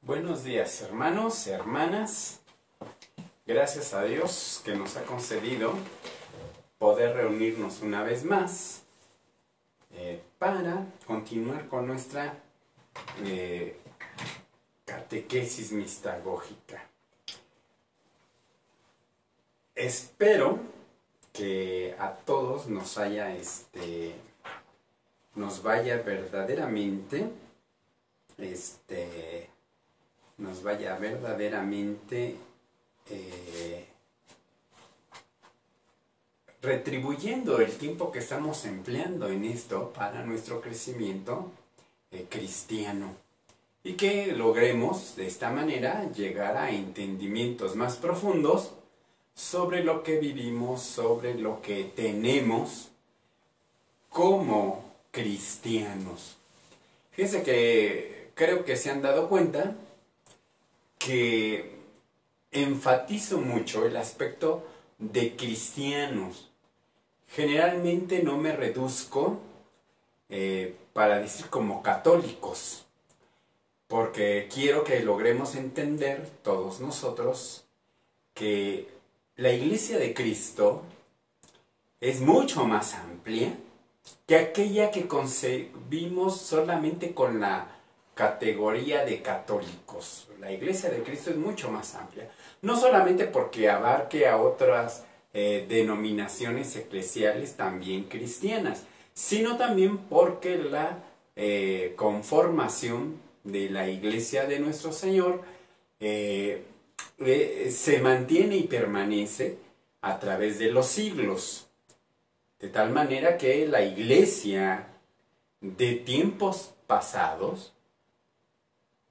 Buenos días, hermanos, hermanas. Gracias a Dios que nos ha concedido poder reunirnos una vez más para continuar con nuestra catequesis mistagógica. Espero que a todos nos vaya verdaderamente retribuyendo el tiempo que estamos empleando en esto para nuestro crecimiento cristiano, y que logremos de esta manera llegar a entendimientos más profundos sobre lo que vivimos, sobre lo que tenemos como cristianos. Fíjense que creo que se han dado cuenta que enfatizo mucho el aspecto de cristianos. Generalmente no me reduzco para decir como católicos, porque quiero que logremos entender todos nosotros que la Iglesia de Cristo es mucho más amplia que aquella que concebimos solamente con la categoría de católicos. La Iglesia de Cristo es mucho más amplia, no solamente porque abarque a otras denominaciones eclesiales también cristianas, sino también porque la conformación de la Iglesia de nuestro Señor se mantiene y permanece a través de los siglos, de tal manera que la Iglesia de tiempos pasados,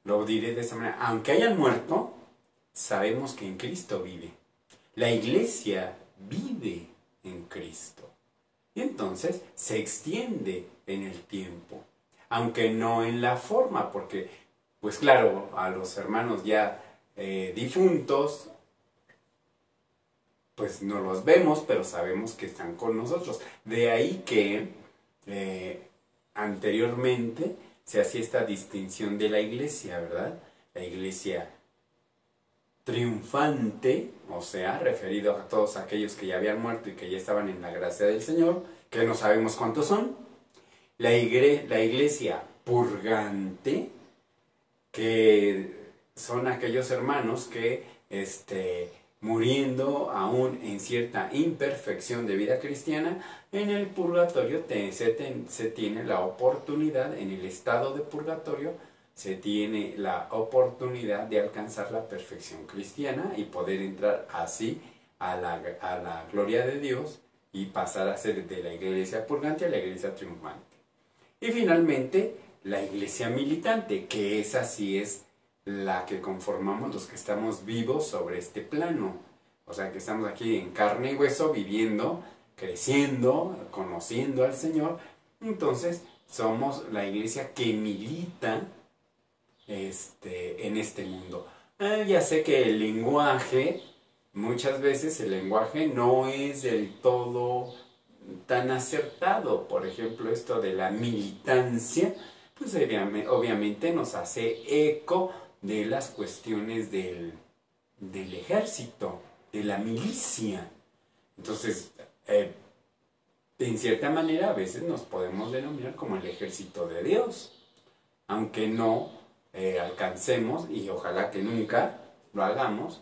lo diré de esa manera, aunque hayan muerto, sabemos que en Cristo vive. La Iglesia vive en Cristo. Y entonces se extiende en el tiempo, aunque no en la forma, porque, pues claro, a los hermanos ya difuntos, pues no los vemos, pero sabemos que están con nosotros. De ahí que anteriormente se hacía esta distinción de la Iglesia, ¿verdad? La Iglesia triunfante, o sea, referido a todos aquellos que ya habían muerto y que ya estaban en la gracia del Señor, que no sabemos cuántos son. La Iglesia purgante, que son aquellos hermanos que muriendo aún en cierta imperfección de vida cristiana, en el purgatorio se tiene la oportunidad, en el estado de purgatorio, se tiene la oportunidad de alcanzar la perfección cristiana y poder entrar así a la gloria de Dios y pasar a ser de la iglesia purgante a la iglesia triunfante. Y finalmente, la iglesia militante, que esa sí es la que conformamos los que estamos vivos sobre este plano. O sea, que estamos aquí en carne y hueso, viviendo, creciendo, conociendo al Señor. Entonces, somos la iglesia que milita en este mundo. Ya sé que el lenguaje, muchas veces el lenguaje no es del todo tan acertado. Por ejemplo, esto de la militancia, pues obviamente nos hace eco de las cuestiones del ejército, de la milicia. Entonces, en cierta manera a veces nos podemos denominar como el ejército de Dios, aunque no alcancemos, y ojalá que nunca lo hagamos,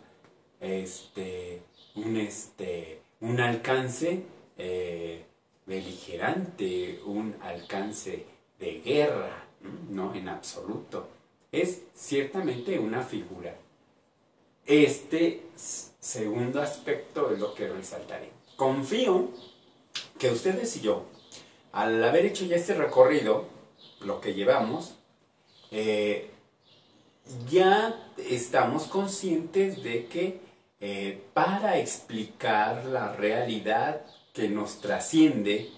un alcance beligerante, un alcance de guerra, no, en absoluto. Es ciertamente una figura. Este segundo aspecto es lo que resaltaré. Confío que ustedes y yo, al haber hecho ya este recorrido, lo que llevamos, ya estamos conscientes de que para explicar la realidad que nos trasciende,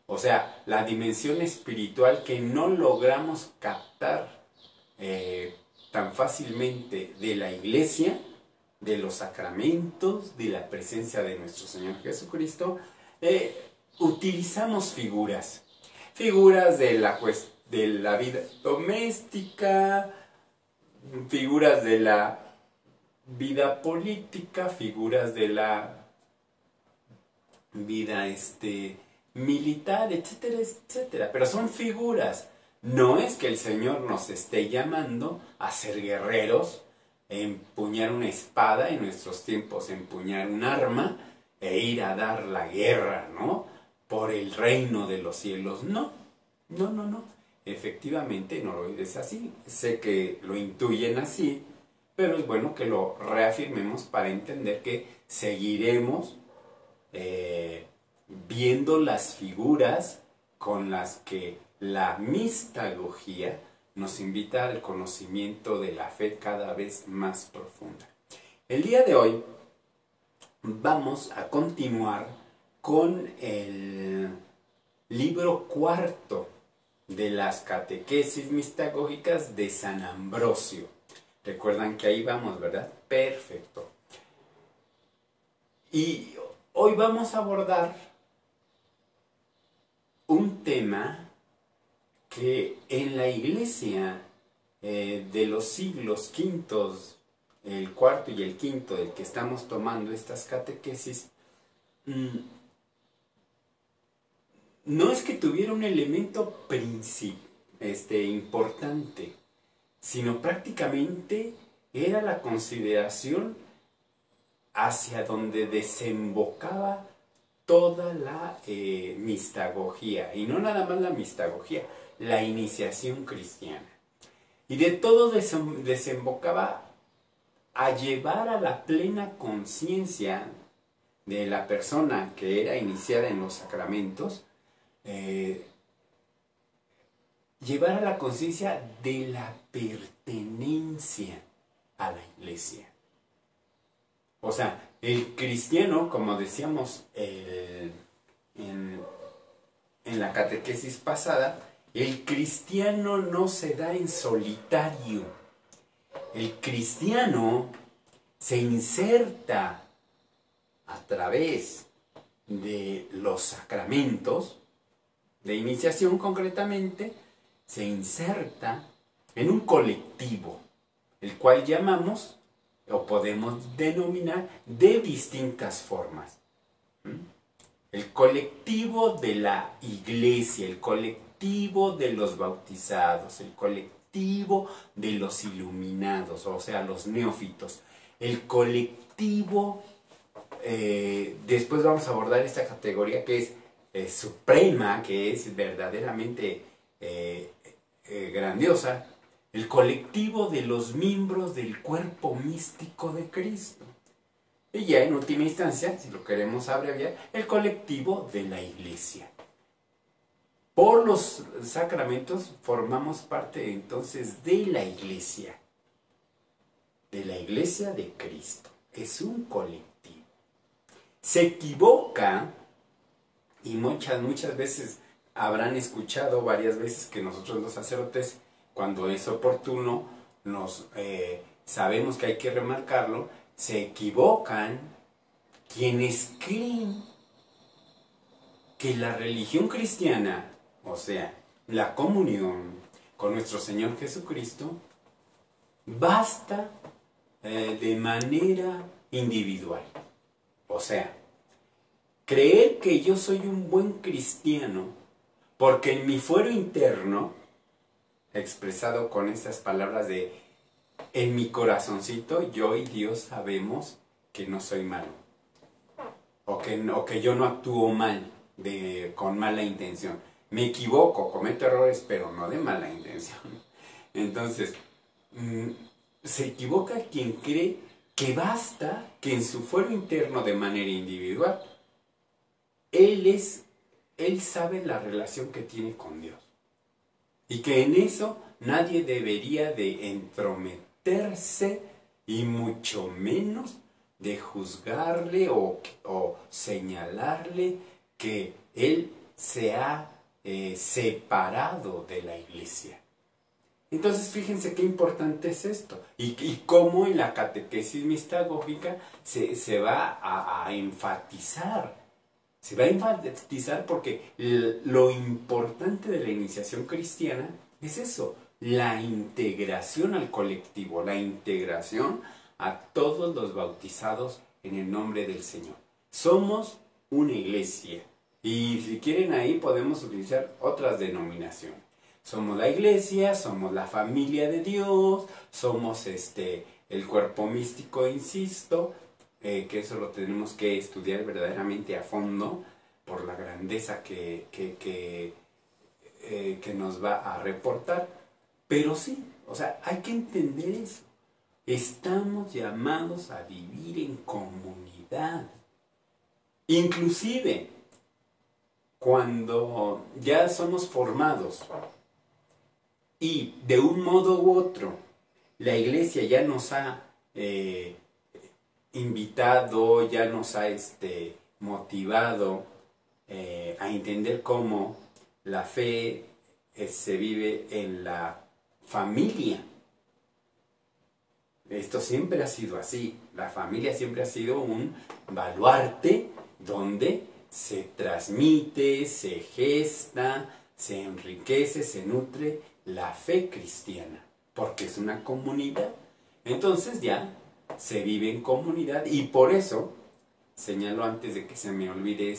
o sea, la dimensión espiritual que no logramos captar tan fácilmente de la iglesia, de los sacramentos, de la presencia de nuestro Señor Jesucristo, utilizamos figuras de la vida doméstica, figuras de la vida política, figuras de la vida militar, etcétera, etcétera. Pero son figuras. No es que el Señor nos esté llamando a ser guerreros, empuñar una espada, en nuestros tiempos empuñar un arma e ir a dar la guerra, ¿no? Por el reino de los cielos. No, no, no, no. Efectivamente no lo es así. Sé que lo intuyen así, pero es bueno que lo reafirmemos para entender que seguiremos viendo las figuras con las que la mistagogía nos invita al conocimiento de la fe cada vez más profunda. El día de hoy vamos a continuar con el libro cuarto de las catequesis mistagógicas de San Ambrosio. Recuerdan que ahí vamos, ¿verdad? Perfecto. Y hoy vamos a abordar un tema que en la iglesia de los siglos quintos, el cuarto y el quinto del que estamos tomando estas catequesis, no es que tuviera un elemento importante, sino prácticamente era la consideración hacia donde desembocaba toda la mistagogía, y no nada más la mistagogía, la iniciación cristiana. Y de todo desembocaba a llevar a la plena conciencia de la persona que era iniciada en los sacramentos, llevar a la conciencia de la pertenencia a la iglesia. O sea, el cristiano, como decíamos en la catequesis pasada, el cristiano no se da en solitario. El cristiano se inserta a través de los sacramentos, de iniciación concretamente, se inserta en un colectivo, el cual llamamos o podemos denominar de distintas formas. El colectivo de la iglesia, el colectivo de los bautizados, el colectivo de los iluminados, o sea, los neófitos, el colectivo, después vamos a abordar esta categoría que es suprema, que es verdaderamente grandiosa, el colectivo de los miembros del cuerpo místico de Cristo. Y ya en última instancia, si lo queremos abreviar, el colectivo de la iglesia. Por los sacramentos formamos parte entonces de la iglesia de Cristo. Es un colectivo. Se equivoca, y muchas veces habrán escuchado varias veces que nosotros los sacerdotes, cuando es oportuno, sabemos que hay que remarcarlo, se equivocan quienes creen que la religión cristiana, o sea, la comunión con nuestro Señor Jesucristo, basta de manera individual. O sea, creer que yo soy un buen cristiano porque en mi fuero interno, expresado con estas palabras de en mi corazoncito, yo y Dios sabemos que no soy malo, o que yo no actúo mal, con mala intención. Me equivoco, cometo errores, pero no de mala intención. Entonces, se equivoca quien cree que basta que en su fuero interno, de manera individual, él sabe la relación que tiene con Dios. Y que en eso nadie debería de entrometerse, y mucho menos de juzgarle o señalarle que él se ha separado de la iglesia. Entonces fíjense qué importante es esto, y cómo en la catequesis mistagógica se va a enfatizar. Se va a enfatizar porque lo importante de la iniciación cristiana es eso, la integración al colectivo, la integración a todos los bautizados en el nombre del Señor. Somos una iglesia. Y si quieren ahí podemos utilizar otras denominaciones. Somos la iglesia, somos la familia de Dios, somos el cuerpo místico, insisto, que eso lo tenemos que estudiar verdaderamente a fondo por la grandeza que nos va a reportar. Pero sí, o sea, hay que entender eso. Estamos llamados a vivir en comunidad. Inclusive, cuando ya somos formados y de un modo u otro la iglesia ya nos ha invitado, ya nos ha motivado a entender cómo la fe se vive en la familia. Esto siempre ha sido así. La familia siempre ha sido un baluarte donde se transmite, se gesta, se enriquece, se nutre la fe cristiana, porque es una comunidad. Entonces ya se vive en comunidad y por eso, señalo antes de que se me olvide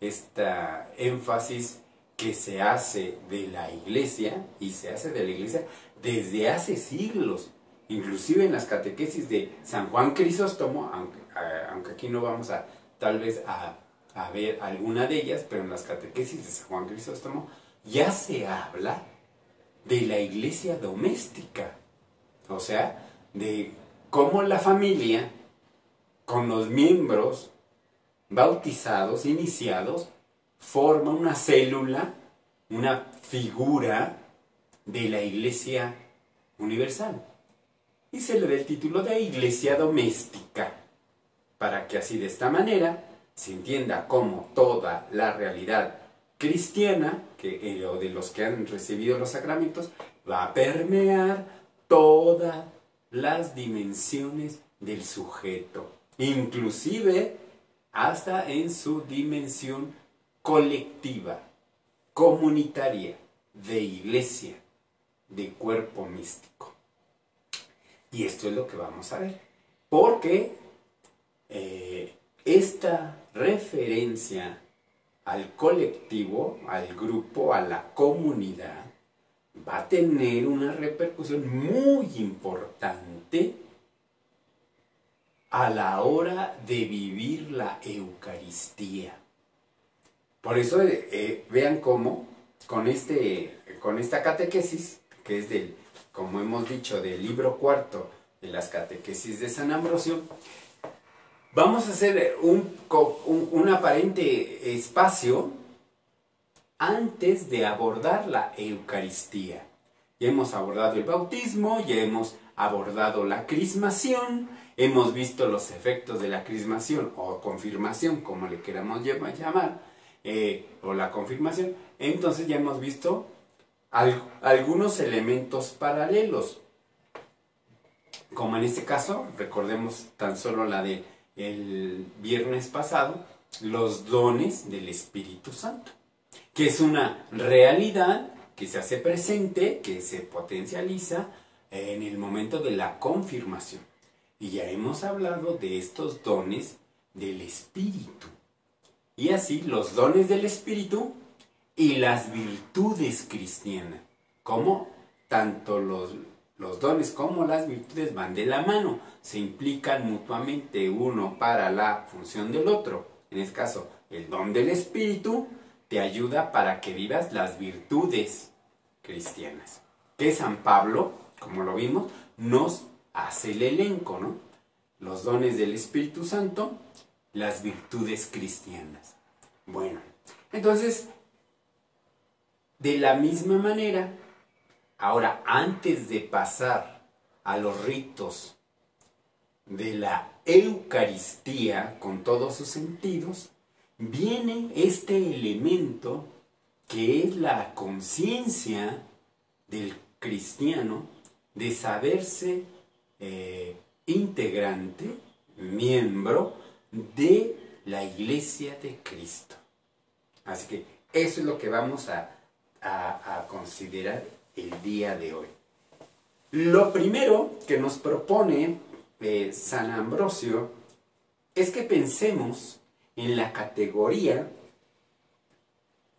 esta énfasis que se hace de la iglesia, y se hace de la iglesia desde hace siglos, inclusive en las catequesis de San Juan Crisóstomo, aunque aquí no vamos a tal vez a ver alguna de ellas, pero en las catequesis de San Juan Crisóstomo ya se habla de la iglesia doméstica, o sea, de cómo la familia, con los miembros bautizados, iniciados, forma una célula, una figura de la iglesia universal. Y se le da el título de iglesia doméstica, para que así de esta manera se entienda cómo toda la realidad cristiana, o de los que han recibido los sacramentos, va a permear todas las dimensiones del sujeto, inclusive hasta en su dimensión colectiva, comunitaria, de iglesia, de cuerpo místico. Y esto es lo que vamos a ver, porque esta referencia al colectivo, al grupo, a la comunidad, va a tener una repercusión muy importante a la hora de vivir la Eucaristía. Por eso vean cómo con esta catequesis, que es como hemos dicho, del libro cuarto de las catequesis de San Ambrosio, vamos a hacer un aparente espacio antes de abordar la Eucaristía. Ya hemos abordado el bautismo, ya hemos abordado la crismación, hemos visto los efectos de la crismación o confirmación, como le queramos llamar, o la confirmación. Entonces ya hemos visto algunos elementos paralelos, como en este caso, recordemos tan solo la del viernes pasado, los dones del Espíritu Santo, que es una realidad que se hace presente, que se potencializa en el momento de la confirmación. Y ya hemos hablado de estos dones del Espíritu. Y así los dones del Espíritu y las virtudes cristianas, como tanto los dones como las virtudes van de la mano, se implican mutuamente uno para la función del otro. En este caso, el don del Espíritu te ayuda para que vivas las virtudes cristianas, que San Pablo, como lo vimos, nos hace el elenco, ¿no? Los dones del Espíritu Santo, las virtudes cristianas. Bueno, entonces, de la misma manera, ahora, antes de pasar a los ritos de la Eucaristía con todos sus sentidos, viene este elemento que es la conciencia del cristiano de saberse integrante, miembro de la Iglesia de Cristo. Así que eso es lo que vamos a considerar el día de hoy. Lo primero que nos propone San Ambrosio es que pensemos en la categoría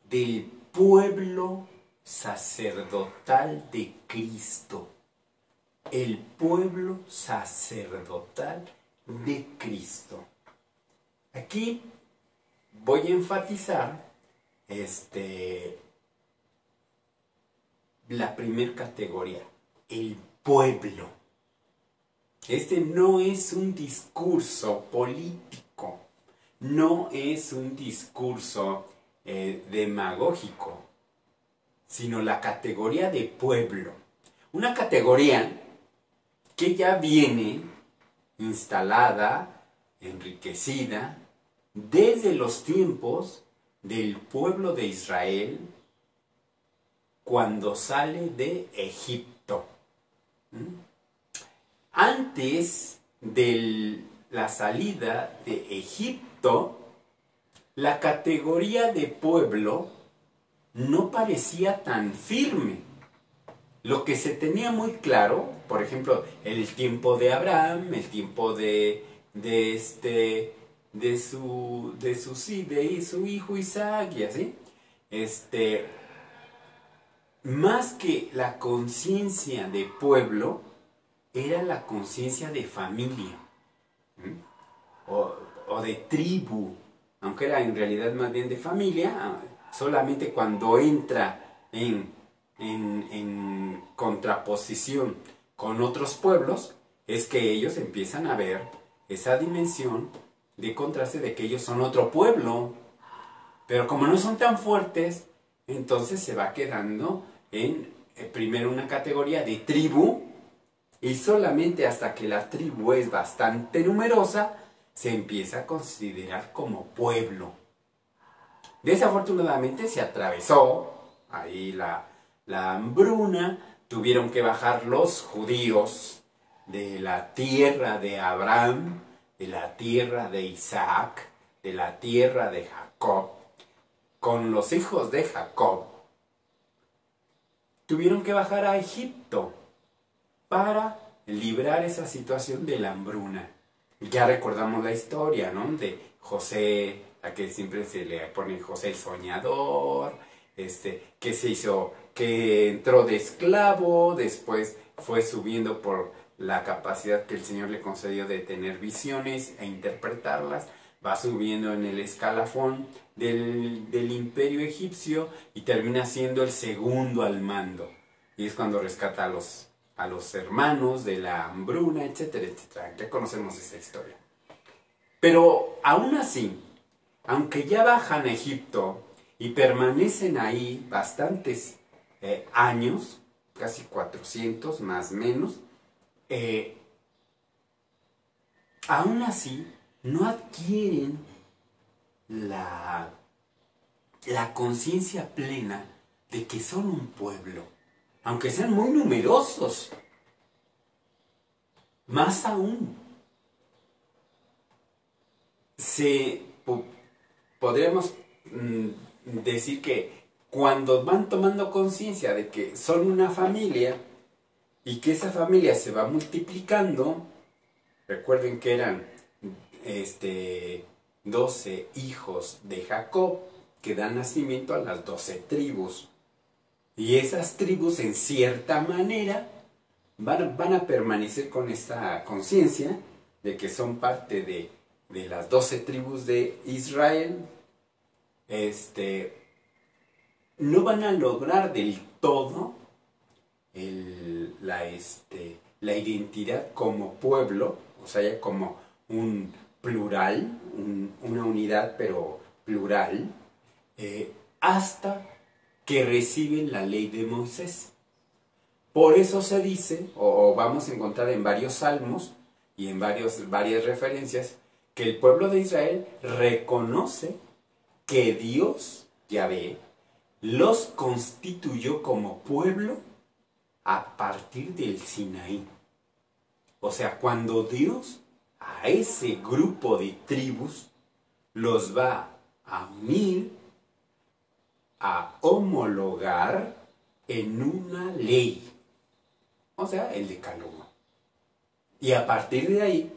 del pueblo sacerdotal de Cristo. El pueblo sacerdotal de Cristo. Aquí voy a enfatizar la primera categoría, el pueblo. Este no es un discurso político, no es un discurso demagógico, sino la categoría de pueblo. Una categoría que ya viene instalada, enriquecida, desde los tiempos del pueblo de Israel cuando sale de Egipto. Antes de la salida de Egipto, la categoría de pueblo no parecía tan firme. Lo que se tenía muy claro, por ejemplo, el tiempo de Abraham, el tiempo de su hijo Isaac y así, más que la conciencia de pueblo, era la conciencia de familia, o de tribu, aunque era en realidad más bien de familia, solamente cuando entra en contraposición con otros pueblos, es que ellos empiezan a ver esa dimensión de contraste de que ellos son otro pueblo. Pero como no son tan fuertes, entonces se va quedando en primero una categoría de tribu, y solamente hasta que la tribu es bastante numerosa, se empieza a considerar como pueblo. Desafortunadamente se atravesó ahí la hambruna, tuvieron que bajar los judíos de la tierra de Abraham, de la tierra de Isaac, de la tierra de Jacob, con los hijos de Jacob. Tuvieron que bajar a Egipto para librar esa situación de la hambruna. Ya recordamos la historia, ¿no? De José, a que siempre se le pone José el soñador, que se hizo, que entró de esclavo, después fue subiendo por la capacidad que el Señor le concedió de tener visiones e interpretarlas, va subiendo en el escalafón del imperio egipcio y termina siendo el segundo al mando. Y es cuando rescata a los hermanos de la hambruna, etcétera, etcétera. Ya conocemos esa historia. Pero aún así, aunque ya bajan a Egipto y permanecen ahí bastantes años, casi 400 más o menos, aún así no adquieren la conciencia plena de que son un pueblo, aunque sean muy numerosos. Más aún, podríamos decir que cuando van tomando conciencia de que son una familia y que esa familia se va multiplicando, recuerden que eran 12 hijos de Jacob que dan nacimiento a las 12 tribus. Y esas tribus, en cierta manera, van a permanecer con esta conciencia de que son parte de las 12 tribus de Israel. No van a lograr del todo la identidad como pueblo, o sea, ya como un plural, una unidad pero plural, hasta que reciben la ley de Moisés. Por eso se dice, o vamos a encontrar en varios salmos y en varias referencias, que el pueblo de Israel reconoce que Dios, Yahvé, los constituyó como pueblo a partir del Sinaí. O sea, cuando Dios a ese grupo de tribus los va a unir, a homologar en una ley, o sea, el decálogo. Y a partir de ahí,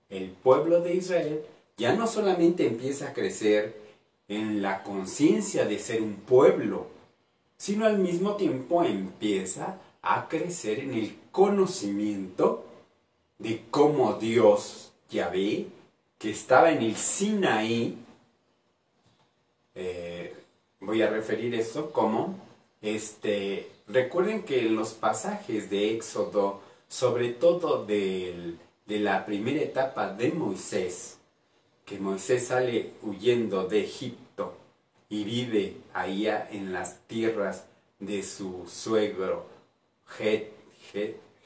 el pueblo de Israel ya no solamente empieza a crecer en la conciencia de ser un pueblo, sino al mismo tiempo empieza a crecer en el conocimiento de cómo Dios, Yahvé, que estaba en el Sinaí, voy a referir esto como, recuerden que en los pasajes de Éxodo, sobre todo de la primera etapa de Moisés, que Moisés sale huyendo de Egipto y vive allá en las tierras de su suegro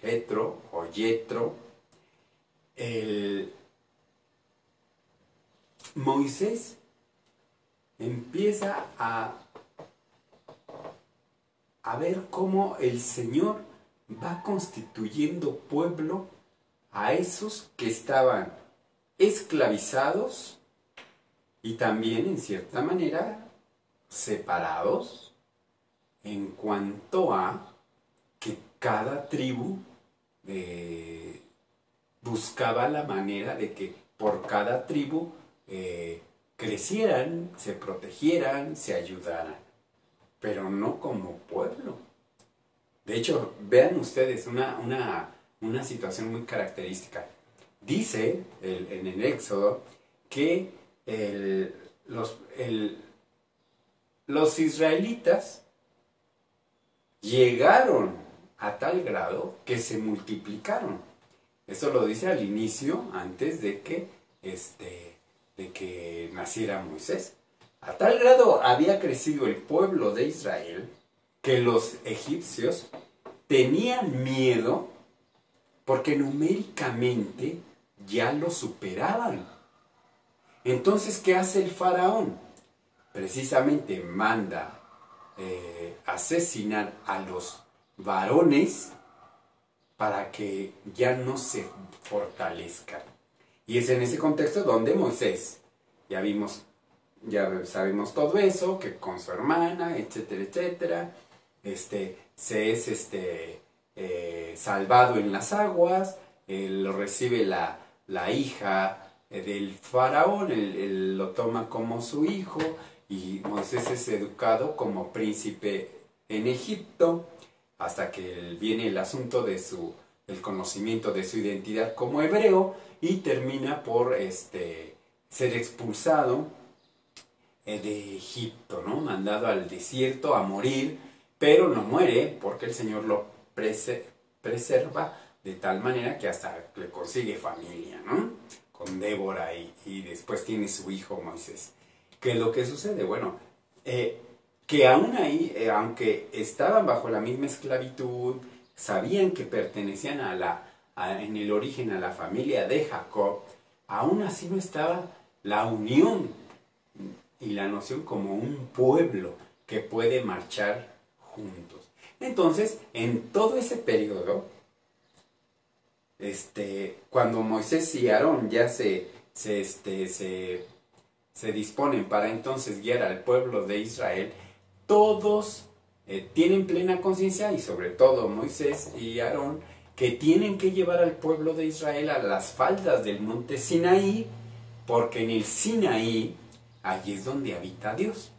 Jetro o Yetro, Moisés empieza a ver cómo el Señor va constituyendo pueblo a esos que estaban esclavizados y también en cierta manera separados en cuanto a que cada tribu buscaba la manera de que por cada tribu crecieran, se protegieran, se ayudaran, pero no como pueblo. De hecho, vean ustedes una situación muy característica. Dice en el Éxodo que los israelitas llegaron a tal grado que se multiplicaron. Esto lo dice al inicio, antes de que naciera Moisés. A tal grado había crecido el pueblo de Israel que los egipcios tenían miedo porque numéricamente ya lo superaban. Entonces, ¿qué hace el faraón? Precisamente manda asesinar a los varones para que ya no se fortalezcan. Y es en ese contexto donde Moisés, ya sabemos todo eso, que con su hermana, etcétera, etcétera, se es salvado en las aguas, lo recibe la hija del faraón, él lo toma como su hijo, y Moisés es educado como príncipe en Egipto, hasta que viene el asunto de el conocimiento de su identidad como hebreo, y termina por ser expulsado de Egipto, ¿no? Mandado al desierto a morir, pero no muere porque el Señor lo preserva de tal manera que hasta le consigue familia, ¿no? Con Débora y después tiene su hijo Moisés. ¿Qué es lo que sucede? Bueno, que aún ahí, aunque estaban bajo la misma esclavitud, sabían que pertenecían en el origen a la familia de Jacob, aún así no estaba la unión y la noción como un pueblo que puede marchar juntos. Entonces, en todo ese periodo, cuando Moisés y Aarón ya se disponen para entonces guiar al pueblo de Israel, todos tienen plena conciencia, y sobre todo Moisés y Aarón, que tienen que llevar al pueblo de Israel a las faldas del monte Sinaí, porque en el Sinaí, allí es donde habita Dios.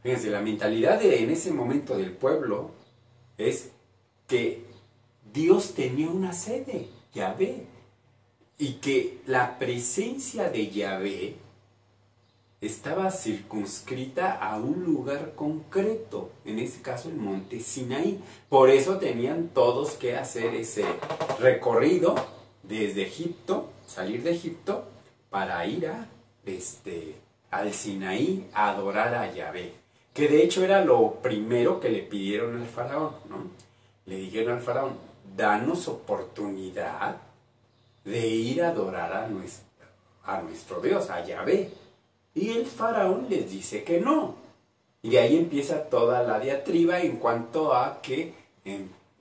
Fíjense, la mentalidad en ese momento del pueblo es que Dios tenía una sede, Yahvé, y que la presencia de Yahvé estaba circunscrita a un lugar concreto, en este caso el monte Sinaí. Por eso tenían todos que hacer ese recorrido desde Egipto, salir de Egipto, para ir al Sinaí a adorar a Yahvé. Que de hecho era lo primero que le pidieron al faraón, ¿no? Le dijeron al faraón: danos oportunidad de ir a adorar a nuestro Dios, a Yahvé. Y el faraón les dice que no. Y de ahí empieza toda la diatriba en cuanto a que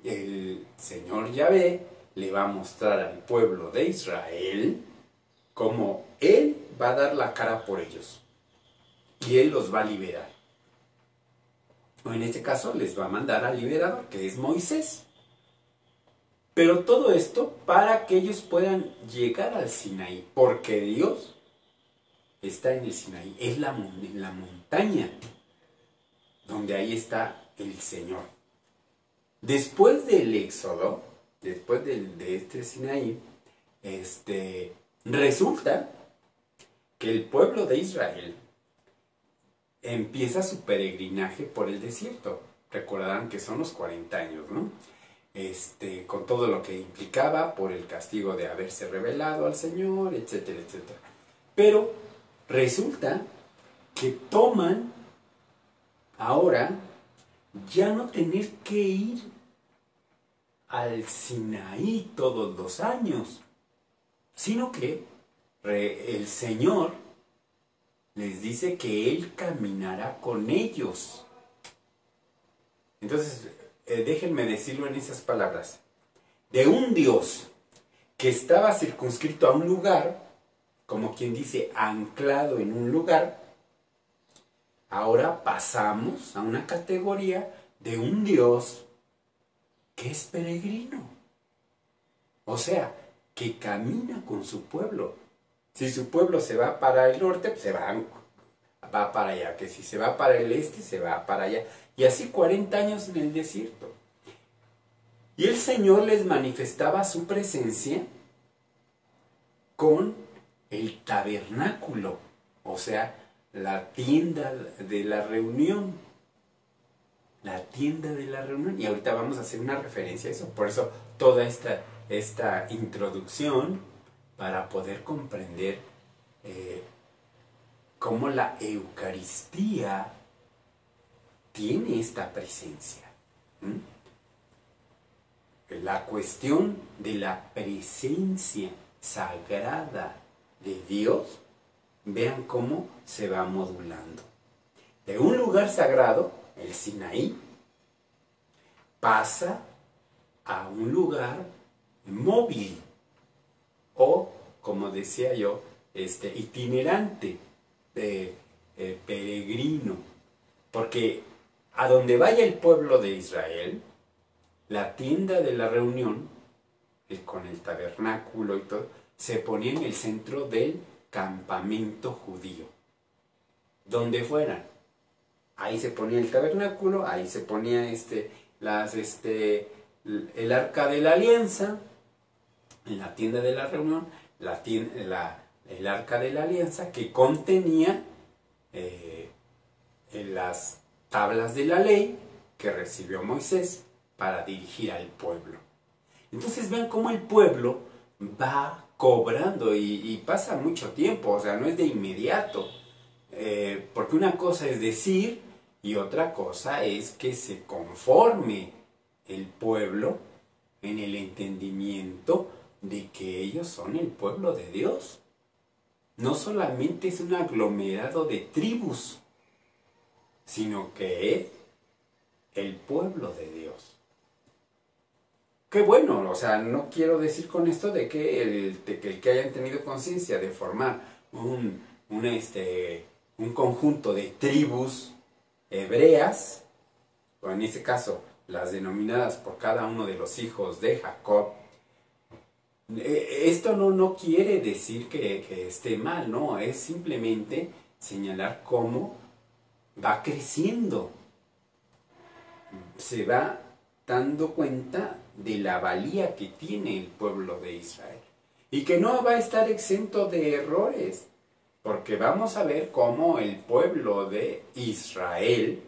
el Señor Yahvé le va a mostrar al pueblo de Israel cómo Él va a dar la cara por ellos. Y Él los va a liberar. o en este caso les va a mandar al liberador, que es Moisés. Pero todo esto para que ellos puedan llegar al Sinaí, porque Dios está en el Sinaí, es la montaña donde ahí está el Señor. Después del Éxodo, después de este Sinaí, resulta que el pueblo de Israel empieza su peregrinaje por el desierto. Recordarán que son los 40 años, ¿no? Con todo lo que implicaba por el castigo de haberse rebelado al Señor, etcétera, etcétera. Pero resulta que toman ahora ya no tener que ir al Sinaí todos los años, sino que el Señor les dice que Él caminará con ellos. Entonces, déjenme decirlo en esas palabras. De un Dios que estaba circunscrito a un lugar, como quien dice, anclado en un lugar, ahora pasamos a una categoría de un Dios que es peregrino. O sea, que camina con su pueblo. Si su pueblo se va para el norte, pues va para allá. Que si se va para el este, se va para allá. Y así 40 años en el desierto. Y el Señor les manifestaba su presencia con el tabernáculo, o sea, la tienda de la reunión. La tienda de la reunión. Y ahorita vamos a hacer una referencia a eso. Por eso toda esta introducción, para poder comprender cómo la Eucaristía tiene esta presencia. La cuestión de la presencia sagrada de Dios, vean cómo se va modulando. De un lugar sagrado, el Sinaí, pasa a un lugar móvil o, como decía yo, itinerante, peregrino, porque a donde vaya el pueblo de Israel, la tienda de la reunión, con el tabernáculo y todo, se ponía en el centro del campamento judío. Donde fueran, ahí se ponía el tabernáculo, ahí se ponía el arca de la alianza, en la tienda de la reunión, el arca de la alianza que contenía las tablas de la ley que recibió Moisés para dirigir al pueblo. Entonces vean cómo el pueblo va cobrando y pasa mucho tiempo, o sea, no es de inmediato, porque una cosa es decir y otra cosa es que se conforme el pueblo en el entendimiento de que ellos son el pueblo de Dios. No solamente es un aglomerado de tribus, sino que es el pueblo de Dios. Qué bueno, o sea, no quiero decir con esto de que el que hayan tenido conciencia de formar un conjunto de tribus hebreas, o en este caso las denominadas por cada uno de los hijos de Jacob, esto no quiere decir que esté mal, no, es simplemente señalar cómo va creciendo, se va dando cuenta de la valía que tiene el pueblo de Israel y que no va a estar exento de errores, porque vamos a ver cómo el pueblo de Israel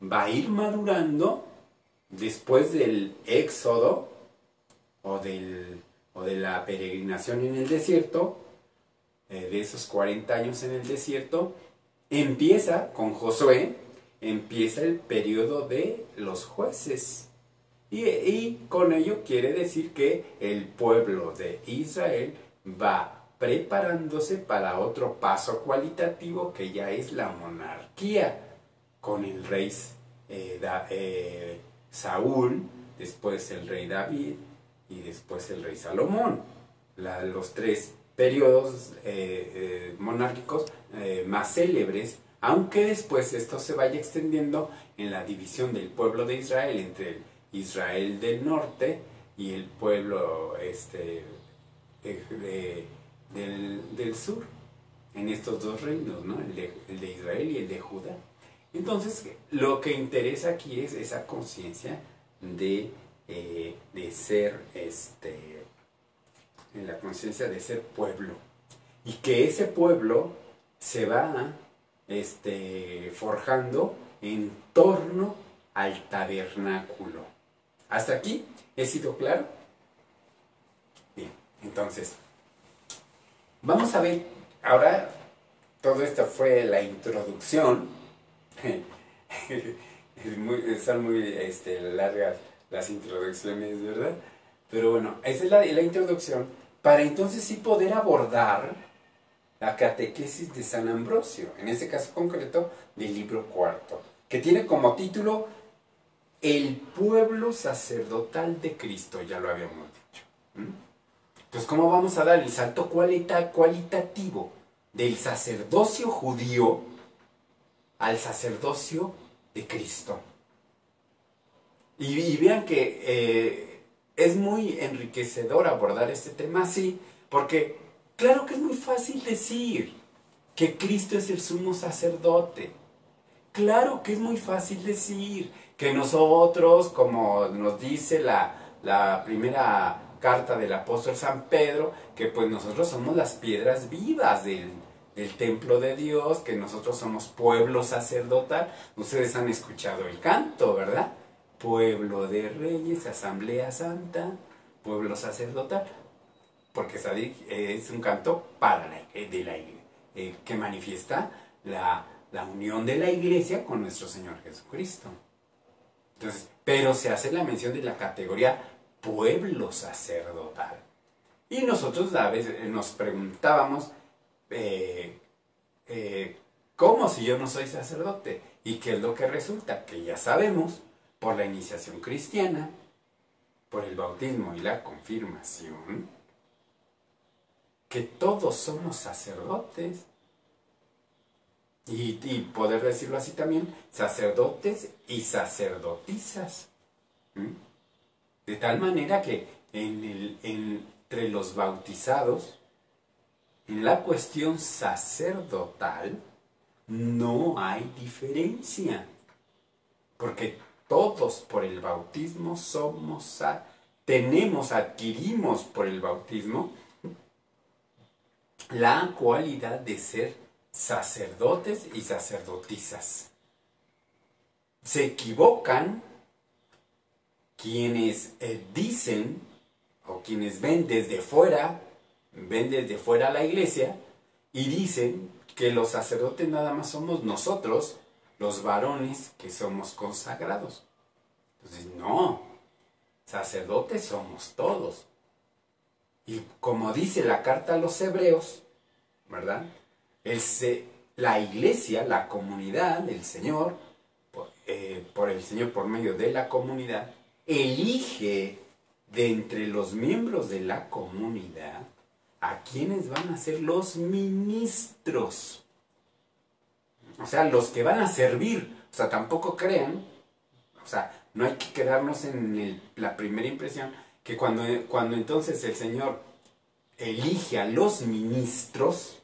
va a ir madurando después del éxodo o de la peregrinación en el desierto, de esos 40 años en el desierto. Empieza con Josué, empieza el periodo de los jueces. Y con ello quiere decir que el pueblo de Israel va preparándose para otro paso cualitativo que ya es la monarquía, con el rey Saúl, después el rey David y después el rey Salomón. Los tres periodos monárquicos más célebres aunque después esto se vaya extendiendo en la división del pueblo de Israel entre el Israel del norte y el pueblo del sur, en estos dos reinos, ¿no? El de Israel y el de Judá. Entonces, lo que interesa aquí es esa conciencia de ser, en la conciencia de ser pueblo. Y que ese pueblo se va forjando en torno al tabernáculo. ¿Hasta aquí? ¿He sido claro? Bien, entonces, vamos a ver, ahora, todo esto fue la introducción. Son muy largas las introducciones, ¿verdad? Pero bueno, esa es la introducción para entonces sí poder abordar la catequesis de San Ambrosio, en este caso concreto del libro cuarto, que tiene como título El pueblo sacerdotal de Cristo, ya lo habíamos dicho. Entonces, ¿cómo vamos a dar el salto cualitativo del sacerdocio judío al sacerdocio de Cristo? Y vean que es muy enriquecedor abordar este tema así, porque claro que es muy fácil decir que Cristo es el sumo sacerdote. Claro que es muy fácil decir que nosotros, como nos dice la primera carta del apóstol San Pedro, que pues nosotros somos las piedras vivas del templo de Dios, que nosotros somos pueblo sacerdotal. Ustedes han escuchado el canto, ¿verdad? Pueblo de reyes, asamblea santa, pueblo sacerdotal. Porque es un canto que manifiesta la unión de la iglesia con nuestro Señor Jesucristo. Entonces, pero se hace la mención de la categoría pueblo sacerdotal. Y nosotros a veces nos preguntábamos, ¿cómo si yo no soy sacerdote? ¿Y qué es lo que resulta? Que ya sabemos, por la iniciación cristiana, por el bautismo y la confirmación, que todos somos sacerdotes. Y poder decirlo así también, sacerdotes y sacerdotisas. De tal manera que entre los bautizados, en la cuestión sacerdotal, no hay diferencia. Porque todos por el bautismo adquirimos por el bautismo la cualidad de ser sacerdotes y sacerdotisas. Se equivocan quienes dicen o quienes ven desde fuera la iglesia y dicen que los sacerdotes nada más somos nosotros, los varones que somos consagrados. Entonces, no, sacerdotes somos todos. Y como dice la carta a los hebreos, ¿verdad? La iglesia, la comunidad del Señor, por el Señor por medio de la comunidad, elige de entre los miembros de la comunidad a quienes van a ser los ministros. O sea, los que van a servir. O sea, tampoco crean, o sea, no hay que quedarnos en la primera impresión, que cuando entonces el Señor elige a los ministros,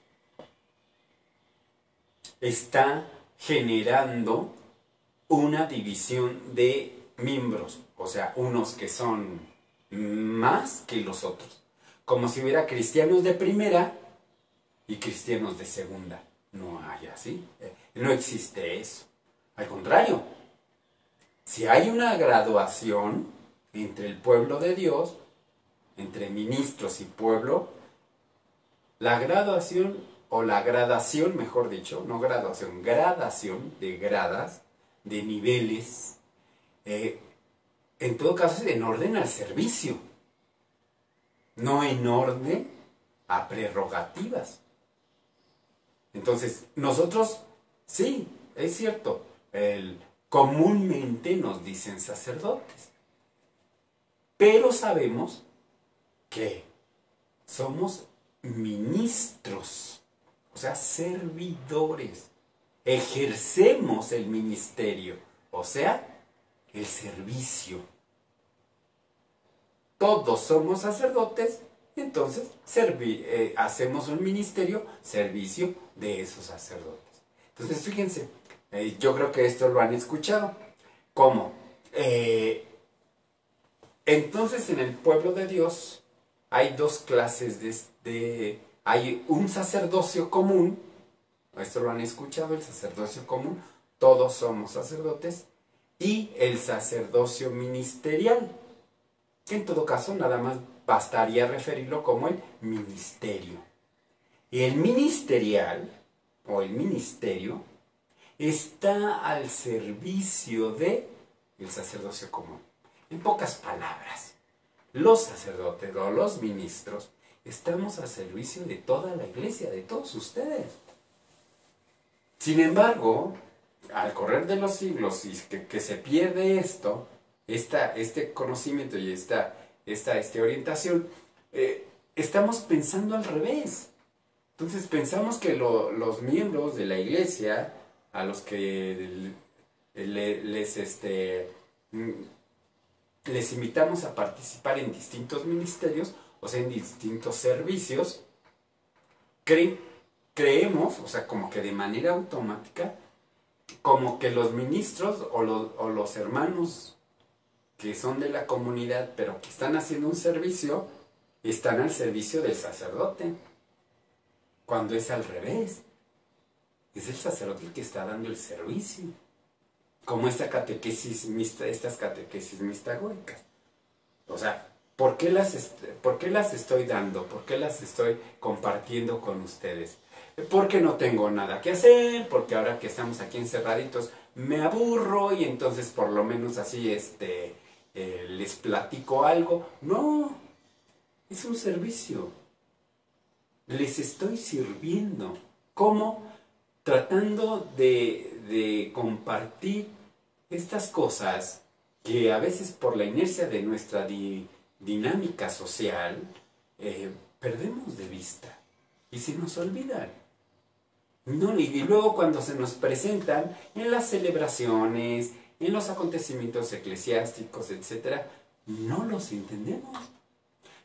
está generando una división de miembros, o sea, unos que son más que los otros, como si hubiera cristianos de primera y cristianos de segunda. No hay así, no existe eso. Al contrario, si hay una graduación entre el pueblo de Dios, entre ministros y pueblo, la graduación, o la gradación, mejor dicho, no graduación, gradación de gradas, de niveles, en todo caso es en orden al servicio, no en orden a prerrogativas. Entonces, nosotros, sí, es cierto, comúnmente nos dicen sacerdotes, pero sabemos que somos ministros, o sea, servidores. ejercemos el ministerio, o sea, el servicio. Todos somos sacerdotes, entonces hacemos un ministerio, servicio de esos sacerdotes. Entonces, fíjense, yo creo que esto lo han escuchado. ¿Cómo? Entonces, en el pueblo de Dios hay dos clases hay un sacerdocio común, esto lo han escuchado, el sacerdocio común, todos somos sacerdotes, y el sacerdocio ministerial, que en todo caso nada más bastaría referirlo como el ministerio. Y el ministerial, o el ministerio, está al servicio del sacerdocio común. En pocas palabras, los sacerdotes o los ministros estamos al servicio de toda la iglesia, de todos ustedes. Sin embargo, al correr de los siglos y que se pierde este conocimiento y esta orientación, estamos pensando al revés. Entonces pensamos que los miembros de la iglesia, a los que les invitamos a participar en distintos ministerios, o sea, en distintos servicios, creemos, o sea, como que de manera automática, como que los ministros o los hermanos que son de la comunidad, pero que están haciendo un servicio, están al servicio del sacerdote, cuando es al revés. Es el sacerdote el que está dando el servicio, como estas catequesis mistagógicas. O sea, ¿por qué las estoy dando? ¿Por qué las estoy compartiendo con ustedes? Porque no tengo nada que hacer, porque ahora que estamos aquí encerraditos me aburro y entonces por lo menos así les platico algo. No, es un servicio. Les estoy sirviendo. ¿Cómo? Tratando de compartir estas cosas que a veces por la inercia de nuestra dinámica social perdemos de vista y se nos olvidan. ¿No? Y luego cuando se nos presentan en las celebraciones, en los acontecimientos eclesiásticos, etc., no los entendemos.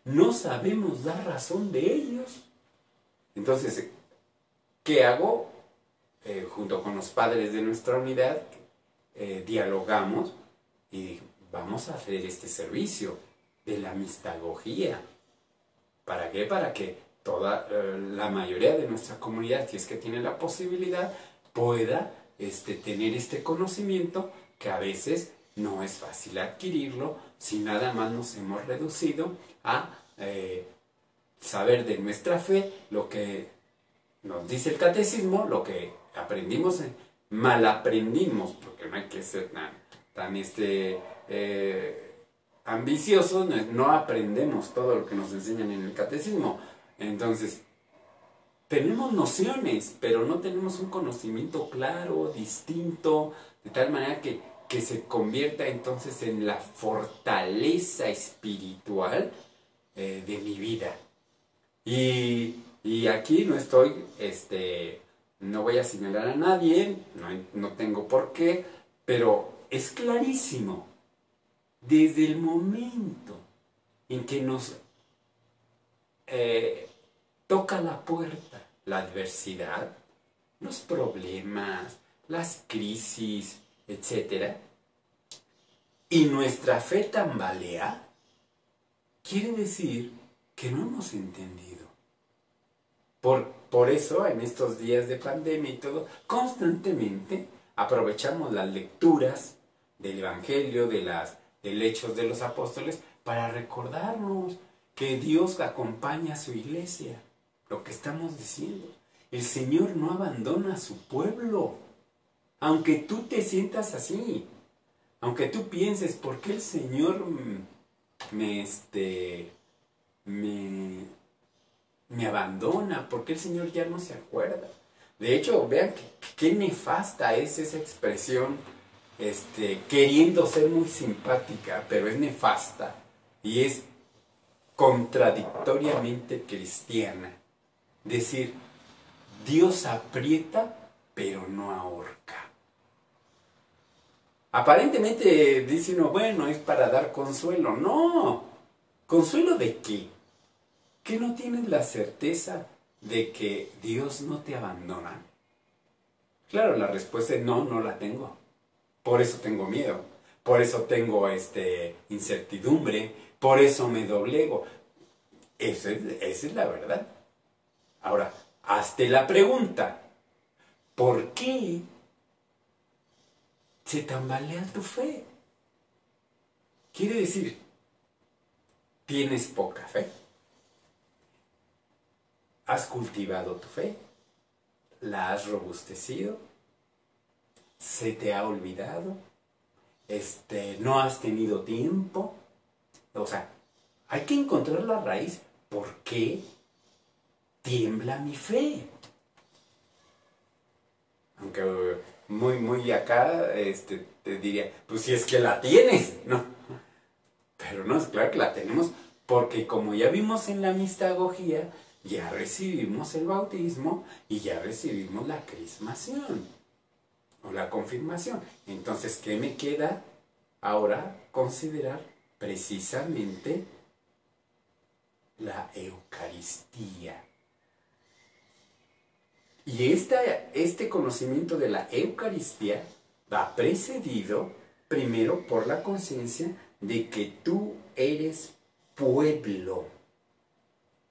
No sabemos dar razón de ellos. Entonces, ¿qué hago? Junto con los padres de nuestra unidad, dialogamos y vamos a hacer este servicio de la mistagogía. ¿Para qué? Para que la mayoría de nuestra comunidad, si es que tiene la posibilidad, pueda tener este conocimiento que a veces no es fácil adquirirlo si nada más nos hemos reducido a saber de nuestra fe lo que nos dice el catecismo, lo que aprendimos, mal aprendimos, porque no hay que ser tan ambiciosos, no aprendemos todo lo que nos enseñan en el catecismo. Entonces, tenemos nociones, pero no tenemos un conocimiento claro, distinto, de tal manera que se convierta entonces en la fortaleza espiritual de mi vida. Y aquí no estoy, no voy a señalar a nadie, no tengo por qué, pero es clarísimo, desde el momento en que nos toca la puerta, la adversidad, los problemas, las crisis, etc., y nuestra fe tambalea, quiere decir que no hemos entendido. Por eso, en estos días de pandemia y todo, constantemente aprovechamos las lecturas del Evangelio, del Hechos de los Apóstoles, para recordarnos que Dios acompaña a su iglesia. Lo que estamos diciendo. El Señor no abandona a su pueblo. Aunque tú te sientas así, aunque tú pienses, ¿por qué el Señor me abandona? ¿Por qué el Señor ya no se acuerda? De hecho, vean qué nefasta es esa expresión, queriendo ser muy simpática, pero es nefasta y es contradictoriamente cristiana. Decir, Dios aprieta pero no ahorca. Aparentemente dice uno, bueno, es para dar consuelo. No, ¿consuelo de qué? ¿Que no tienes la certeza de que Dios no te abandona? Claro, la respuesta es no, no la tengo. Por eso tengo miedo, por eso tengo incertidumbre, por eso me doblego. Esa es la verdad. Ahora, hazte la pregunta, ¿por qué se tambalea tu fe? Quiere decir, ¿tienes poca fe? ¿Has cultivado tu fe? ¿La has robustecido? ¿Se te ha olvidado? ¿No has tenido tiempo? O sea, hay que encontrar la raíz. ¿Por qué tiembla mi fe? Aunque muy acá te diría, pues si es que la tienes, ¿no? Pero no, es claro que la tenemos porque como ya vimos en la mistagogía, ya recibimos el bautismo y ya recibimos la crismación o la confirmación. Entonces, ¿qué me queda ahora considerar? Precisamente la Eucaristía. Y este conocimiento de la Eucaristía va precedido primero por la conciencia de que tú eres pueblo.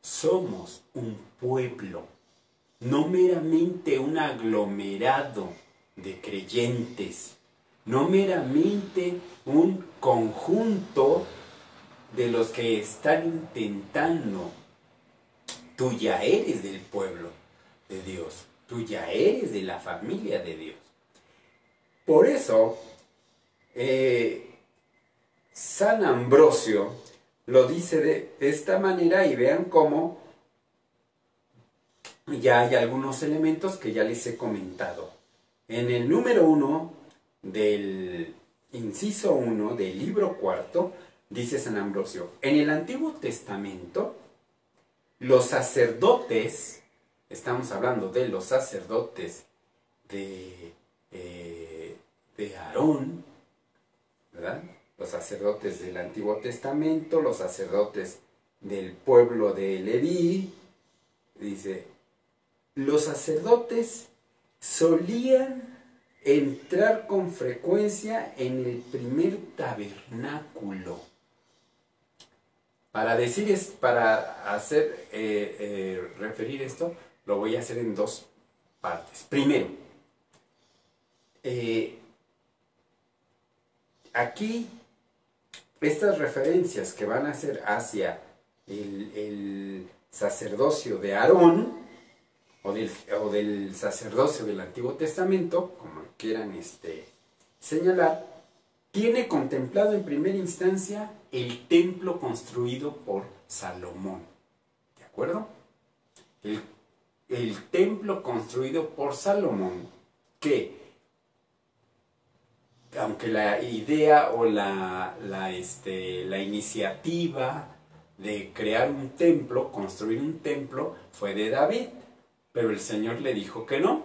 Somos un pueblo, no meramente un aglomerado de creyentes, no meramente un conjunto de los que están intentando. Tú ya eres del pueblo de Dios, tú ya eres de la familia de Dios. Por eso, San Ambrosio lo dice de esta manera y vean cómo ya hay algunos elementos que ya les he comentado. En el número 1 del inciso 1 del libro cuarto, dice San Ambrosio, en el Antiguo Testamento, los sacerdotes, estamos hablando de los sacerdotes de Aarón, ¿verdad? Los sacerdotes del Antiguo Testamento, los sacerdotes del pueblo de Leví, dice, los sacerdotes solían entrar con frecuencia en el primer tabernáculo. Para hacer referir esto, lo voy a hacer en dos partes. Primero, aquí estas referencias que van a ser hacia el sacerdocio de Aarón o del sacerdocio del Antiguo Testamento, como quieran señalar, tiene contemplado en primera instancia el templo construido por Salomón. ¿De acuerdo? El templo construido por Salomón, que aunque la idea o la iniciativa de crear un templo, construir un templo, fue de David, pero el Señor le dijo que no,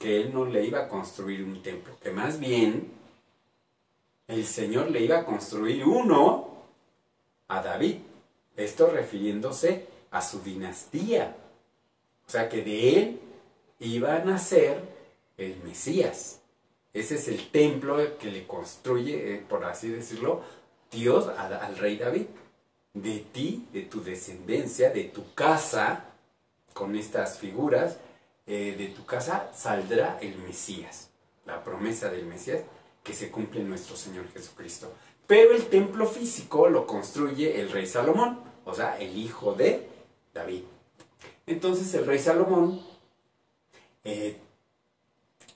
que él no le iba a construir un templo, que más bien el Señor le iba a construir uno a David, esto refiriéndose a su dinastía, o sea que de él iba a nacer el Mesías. Ese es el templo que le construye, por así decirlo, Dios al rey David. De ti, de tu descendencia, de tu casa, con estas figuras, de tu casa saldrá el Mesías. La promesa del Mesías que se cumple en nuestro Señor Jesucristo. Pero el templo físico lo construye el rey Salomón, o sea, el hijo de David. Entonces el rey Salomón,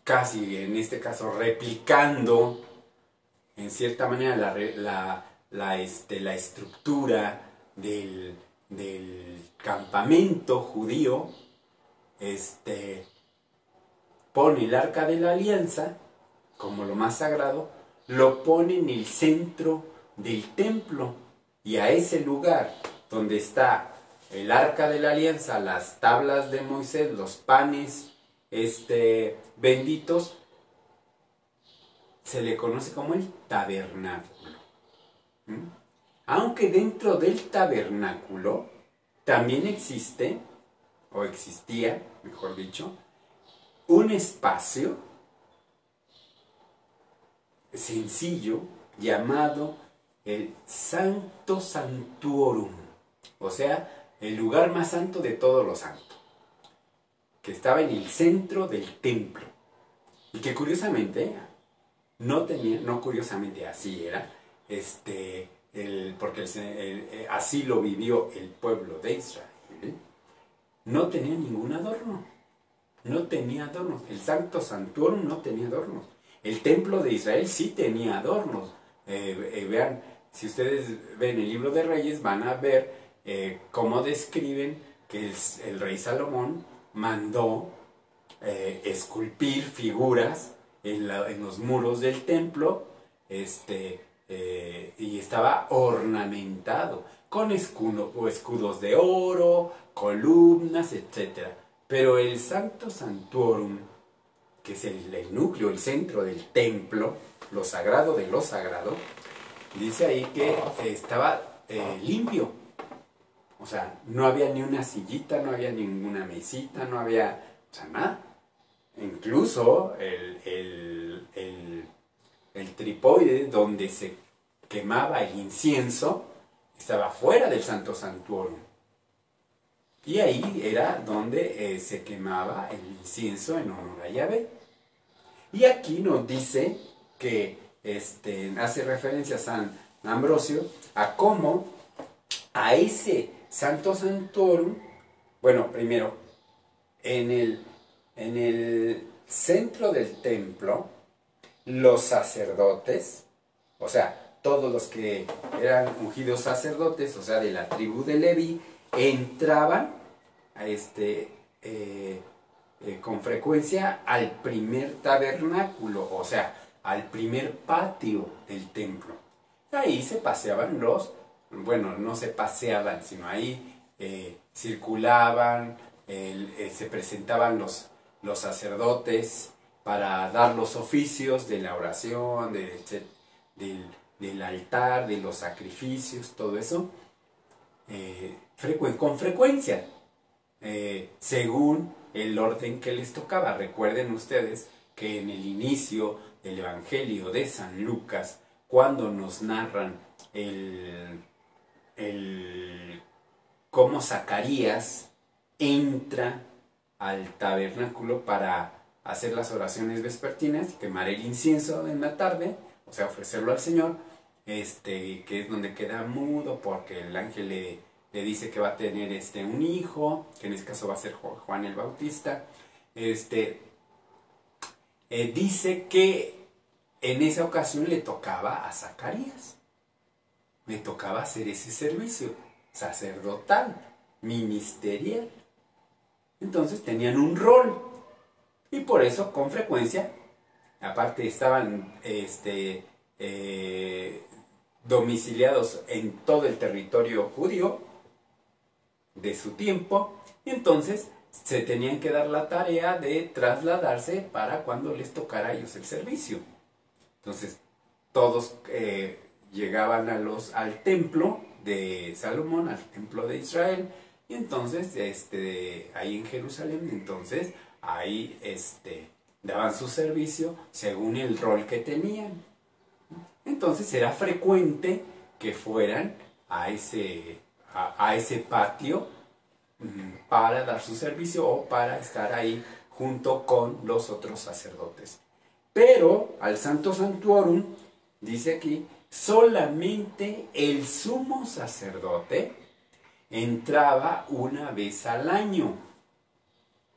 casi en este caso replicando en cierta manera la estructura del campamento judío, pone el arca de la alianza como lo más sagrado, lo pone en el centro del templo, y a ese lugar donde está el arca de la alianza, las tablas de Moisés, los panes benditos, se le conoce como el tabernáculo. ¿Mm? Aunque dentro del tabernáculo también existe, o existía, mejor dicho, un espacio sencillo llamado el Sancto Sanctorum, o sea, el lugar más santo de todos los santos, que estaba en el centro del templo, y que curiosamente, no tenía, no curiosamente así era, porque así lo vivió el pueblo de Israel, no tenía ningún adorno, no tenía adornos, el Sancto Sanctorum no tenía adornos, el templo de Israel sí tenía adornos. Vean, si ustedes ven el libro de Reyes, van a ver cómo describen que el rey Salomón mandó esculpir figuras en los muros del templo, y estaba ornamentado con escudos de oro, columnas, etc. Pero el Sancto Sanctorum, que es el núcleo, el centro del templo, lo sagrado de lo sagrado, dice ahí que estaba limpio. O sea, no había ni una sillita, no había ninguna mesita, no había, o sea, nada. Incluso el tripoide donde se quemaba el incienso estaba fuera del Santo Sanctorum. Y ahí era donde se quemaba el incienso en honor a Yahvé. Y aquí nos dice que hace referencia a San Ambrosio a cómo a ese Santo Sanctorum, bueno, primero, en el centro del templo, los sacerdotes, o sea, todos los que eran ungidos sacerdotes, o sea, de la tribu de Leví, entraban a con frecuencia al primer tabernáculo, o sea, al primer patio del templo. Ahí se paseaban bueno, no se paseaban, sino ahí circulaban, se presentaban los sacerdotes para dar los oficios de la oración, del altar, de los sacrificios, todo eso, con frecuencia, según el orden que les tocaba. Recuerden ustedes que en el inicio del Evangelio de San Lucas, cuando nos narran cómo Zacarías entra al tabernáculo para hacer las oraciones vespertinas, quemar el incienso en la tarde, o sea, ofrecerlo al Señor, que es donde queda mudo porque el ángel le dice que va a tener un hijo, que en este caso va a ser Juan el Bautista. Dice que en esa ocasión le tocaba a Zacarías, le tocaba hacer ese servicio sacerdotal, ministerial. Entonces tenían un rol, y por eso con frecuencia, aparte estaban domiciliados en todo el territorio judío de su tiempo, y entonces se tenían que dar la tarea de trasladarse para cuando les tocara a ellos el servicio. Entonces todos llegaban al templo de Salomón, al templo de Israel, y entonces ahí en Jerusalén, entonces ahí daban su servicio según el rol que tenían. Entonces era frecuente que fueran a ese patio para dar su servicio o para estar ahí junto con los otros sacerdotes. Pero al Santo Sanctorum, dice aquí, solamente el sumo sacerdote entraba una vez al año.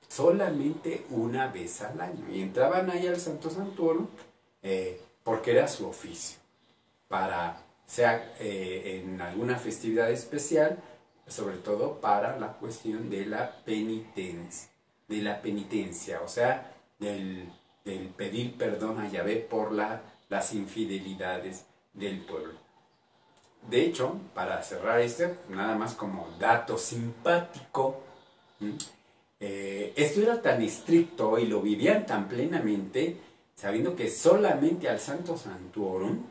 Solamente una vez al año. Y entraban ahí al Santo Sanctorum porque era su oficio. Sea en alguna festividad especial, sobre todo para la cuestión de la penitencia, o sea, del pedir perdón a Yahvé por las infidelidades del pueblo. De hecho, para cerrar nada más como dato simpático, esto era tan estricto y lo vivían tan plenamente, sabiendo que solamente al Santo Santuorum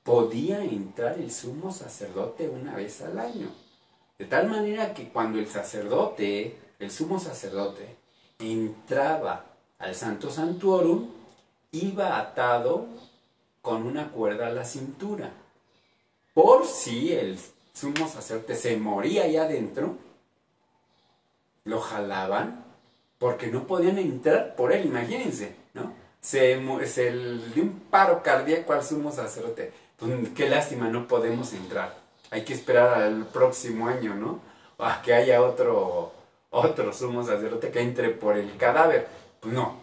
podía entrar el sumo sacerdote una vez al año. De tal manera que cuando el sacerdote, el sumo sacerdote, entraba al Santo Santuorum, iba atado con una cuerda a la cintura. Por si el sumo sacerdote se moría allá adentro, lo jalaban porque no podían entrar por él, imagínense, ¿no? Se dio un paro cardíaco al sumo sacerdote. Pues, qué lástima, no podemos entrar. Hay que esperar al próximo año, ¿no? O a que haya otro sumo sacerdote que entre por el cadáver. Pues no.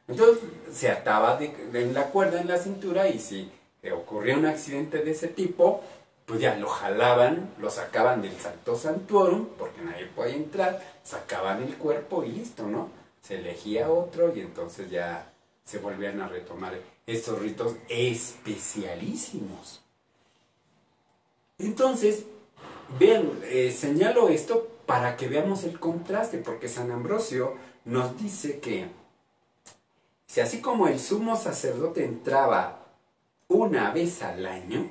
Entonces se ataba en la cuerda en la cintura y si ocurría un accidente de ese tipo, pues ya lo jalaban, lo sacaban del Santo Santuorum, porque nadie podía entrar, sacaban el cuerpo y listo, ¿no? Se elegía otro y entonces ya se volvían a retomar estos ritos especialísimos. Entonces, vean, señalo esto para que veamos el contraste, porque San Ambrosio nos dice que si así como el sumo sacerdote entraba una vez al año,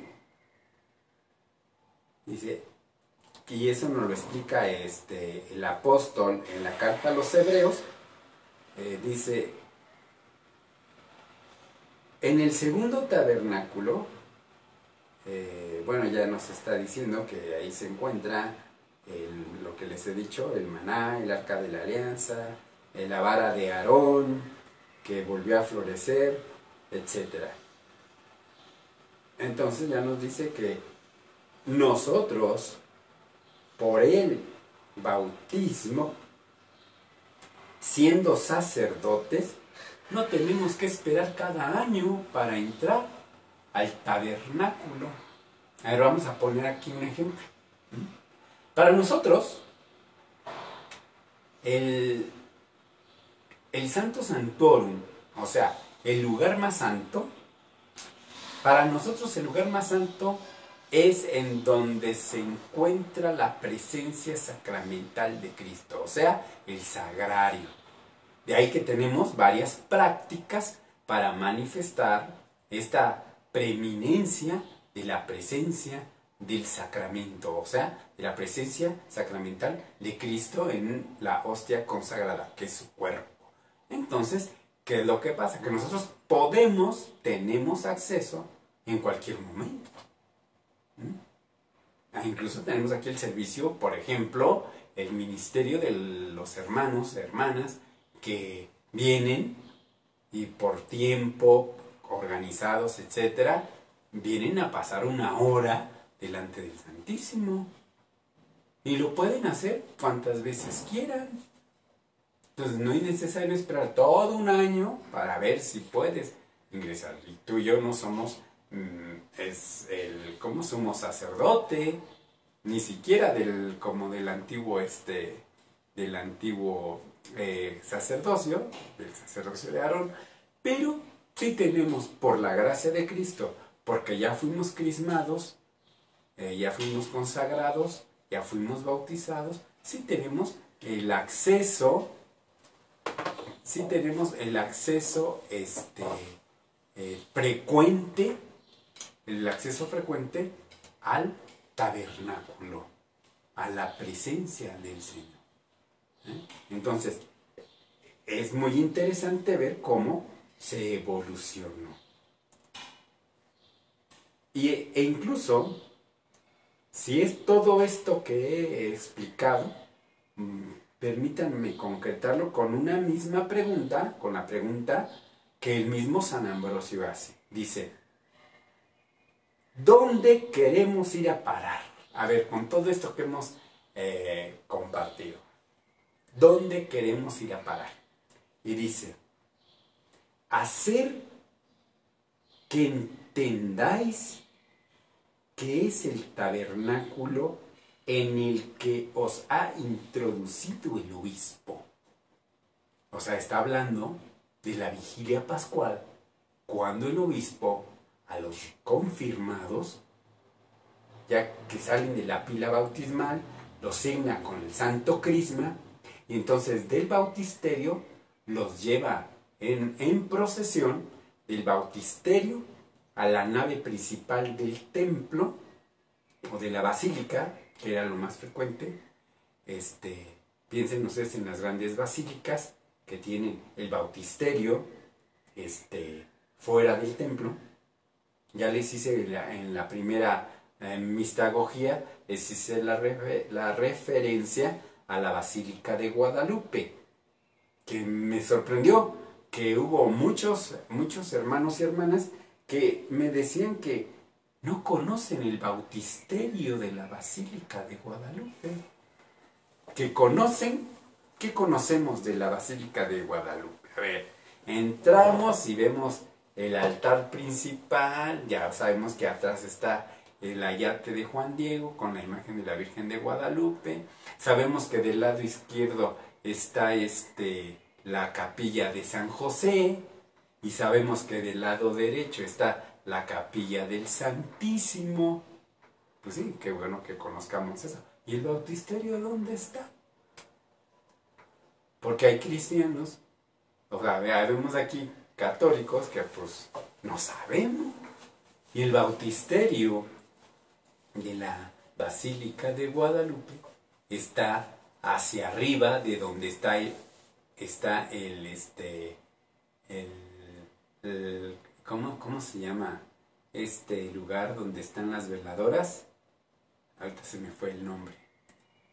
dice, y eso nos lo explica el apóstol en la carta a los Hebreos, dice, en el segundo tabernáculo, bueno, ya nos está diciendo que ahí se encuentra lo que les he dicho, el maná, el arca de la alianza, la vara de Aarón, que volvió a florecer, etc. Entonces ya nos dice que nosotros, por el bautismo, siendo sacerdotes, no tenemos que esperar cada año para entrar al tabernáculo. A ver, vamos a poner aquí un ejemplo. Para nosotros, el Santo Santorum, o sea, el lugar más santo, para nosotros el lugar más santo es en donde se encuentra la presencia sacramental de Cristo, o sea, el sagrario. De ahí que tenemos varias prácticas para manifestar esta preeminencia de la presencia del sacramento, o sea, de la presencia sacramental de Cristo en la hostia consagrada, que es su cuerpo. Entonces, ¿qué es lo que pasa? Que nosotros tenemos acceso en cualquier momento. Incluso tenemos aquí el servicio, por ejemplo, el ministerio de los hermanos, hermanas, que vienen y por tiempo, organizados, etcétera, vienen a pasar una hora delante del Santísimo. Y lo pueden hacer cuantas veces quieran. Entonces no es necesario esperar todo un año para ver si puedes ingresar. Y tú y yo no somos como somos sacerdote, ni siquiera como del antiguo sacerdocio, del sacerdocio de Aarón, pero sí tenemos, por la gracia de Cristo, porque ya fuimos crismados, ya fuimos consagrados, ya fuimos bautizados, sí tenemos el acceso frecuente, al tabernáculo, a la presencia del Señor. Entonces, es muy interesante ver cómo se evolucionó. E incluso, si es todo esto que he explicado, permítanme concretarlo con una misma pregunta, con la pregunta que el mismo San Ambrosio hace. Dice, ¿dónde queremos ir a parar? A ver, con todo esto que hemos compartido, ¿dónde queremos ir a parar? Y dice, hacer que entendáis qué es el tabernáculo en el que os ha introducido el obispo. O sea, está hablando de la vigilia pascual, cuando el obispo a los confirmados, ya que salen de la pila bautismal, los signa con el santo crisma, Y entonces del bautisterio los lleva en procesión del bautisterio a la nave principal del templo o de la basílica, que era lo más frecuente. Piensen ustedes en las grandes basílicas que tienen el bautisterio fuera del templo. Ya les hice en la primera mistagogía, les hice la referencia a la Basílica de Guadalupe, que me sorprendió que hubo muchos hermanos y hermanas que me decían que no conocen el bautisterio de la Basílica de Guadalupe. ¿Qué conocemos de la Basílica de Guadalupe? A ver, entramos y vemos el altar principal, ya sabemos que atrás está el ayate de Juan Diego con la imagen de la Virgen de Guadalupe. Sabemos que del lado izquierdo está la capilla de San José, y sabemos que del lado derecho está la capilla del Santísimo. Pues sí, qué bueno que conozcamos eso. ¿Y el bautisterio dónde está? Porque hay cristianos, o sea, vemos aquí católicos que pues no sabemos. Y el bautisterio de la Basílica de Guadalupe está hacia arriba de donde está ¿cómo se llama este lugar donde están las veladoras? Ahorita se me fue el nombre.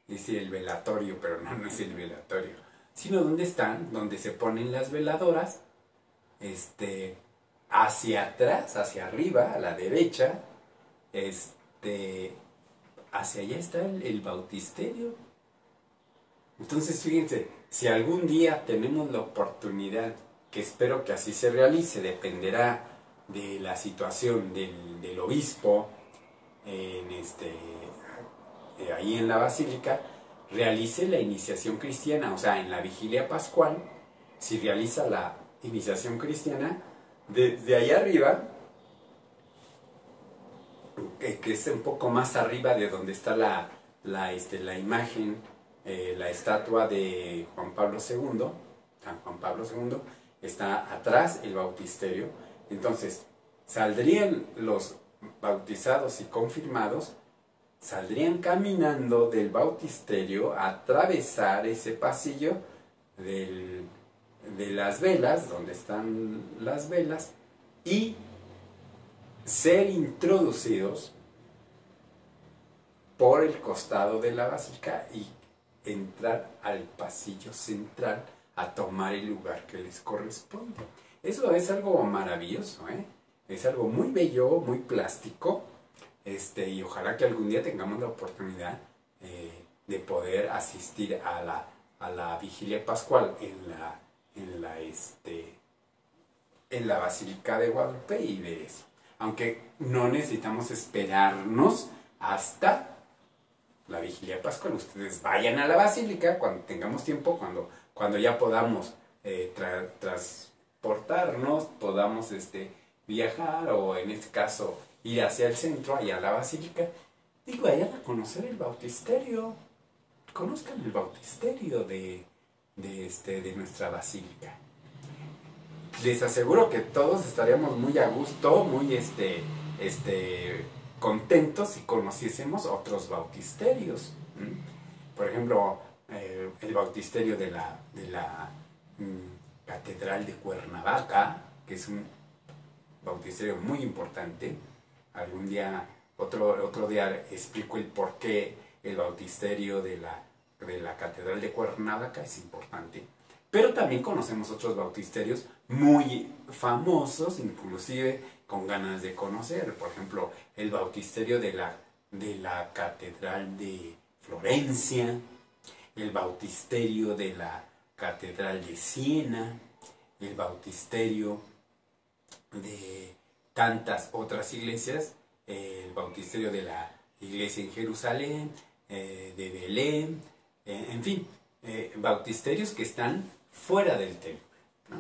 Dice el velatorio, pero no es el velatorio. Sino donde se ponen las veladoras, hacia atrás, hacia arriba, a la derecha, hacia allá está el bautisterio. Entonces, fíjense, si algún día tenemos la oportunidad, que espero que así se realice, dependerá de la situación del obispo, ahí en la basílica, realice la iniciación cristiana, o sea, en la vigilia pascual, si realiza la iniciación cristiana, desde allá arriba, que es un poco más arriba de donde está la imagen, la estatua de Juan Pablo II, San Juan Pablo II, está atrás el bautisterio. Entonces, saldrían los bautizados y confirmados, saldrían caminando del bautisterio a atravesar ese pasillo de las velas, donde están las velas, y ser introducidos por el costado de la basílica y entrar al pasillo central a tomar el lugar que les corresponde. Eso es algo maravilloso, es algo muy bello, muy plástico, y ojalá que algún día tengamos la oportunidad de poder asistir a la vigilia pascual en la Basílica de Guadalupe y ver eso. Aunque no necesitamos esperarnos hasta la vigilia pascual. Ustedes vayan a la basílica cuando tengamos tiempo, cuando ya podamos transportarnos, podamos viajar, o en este caso ir hacia el centro, allá a la basílica, y vayan a conocer el bautisterio. Conozcan el bautisterio de nuestra basílica. Les aseguro que todos estaríamos muy a gusto, muy contentos si conociésemos otros bautisterios. Por ejemplo, el bautisterio de la Catedral de Cuernavaca, que es un bautisterio muy importante. Algún día, otro día explico el por qué el bautisterio de la Catedral de Cuernavaca es importante. Pero también conocemos otros bautisterios muy famosos, inclusive con ganas de conocer. Por ejemplo, el bautisterio de la Catedral de Florencia, el bautisterio de la Catedral de Siena, el bautisterio de tantas otras iglesias, el bautisterio de la iglesia en Jerusalén, de Belén, en fin, bautisterios que están fuera del templo, ¿no?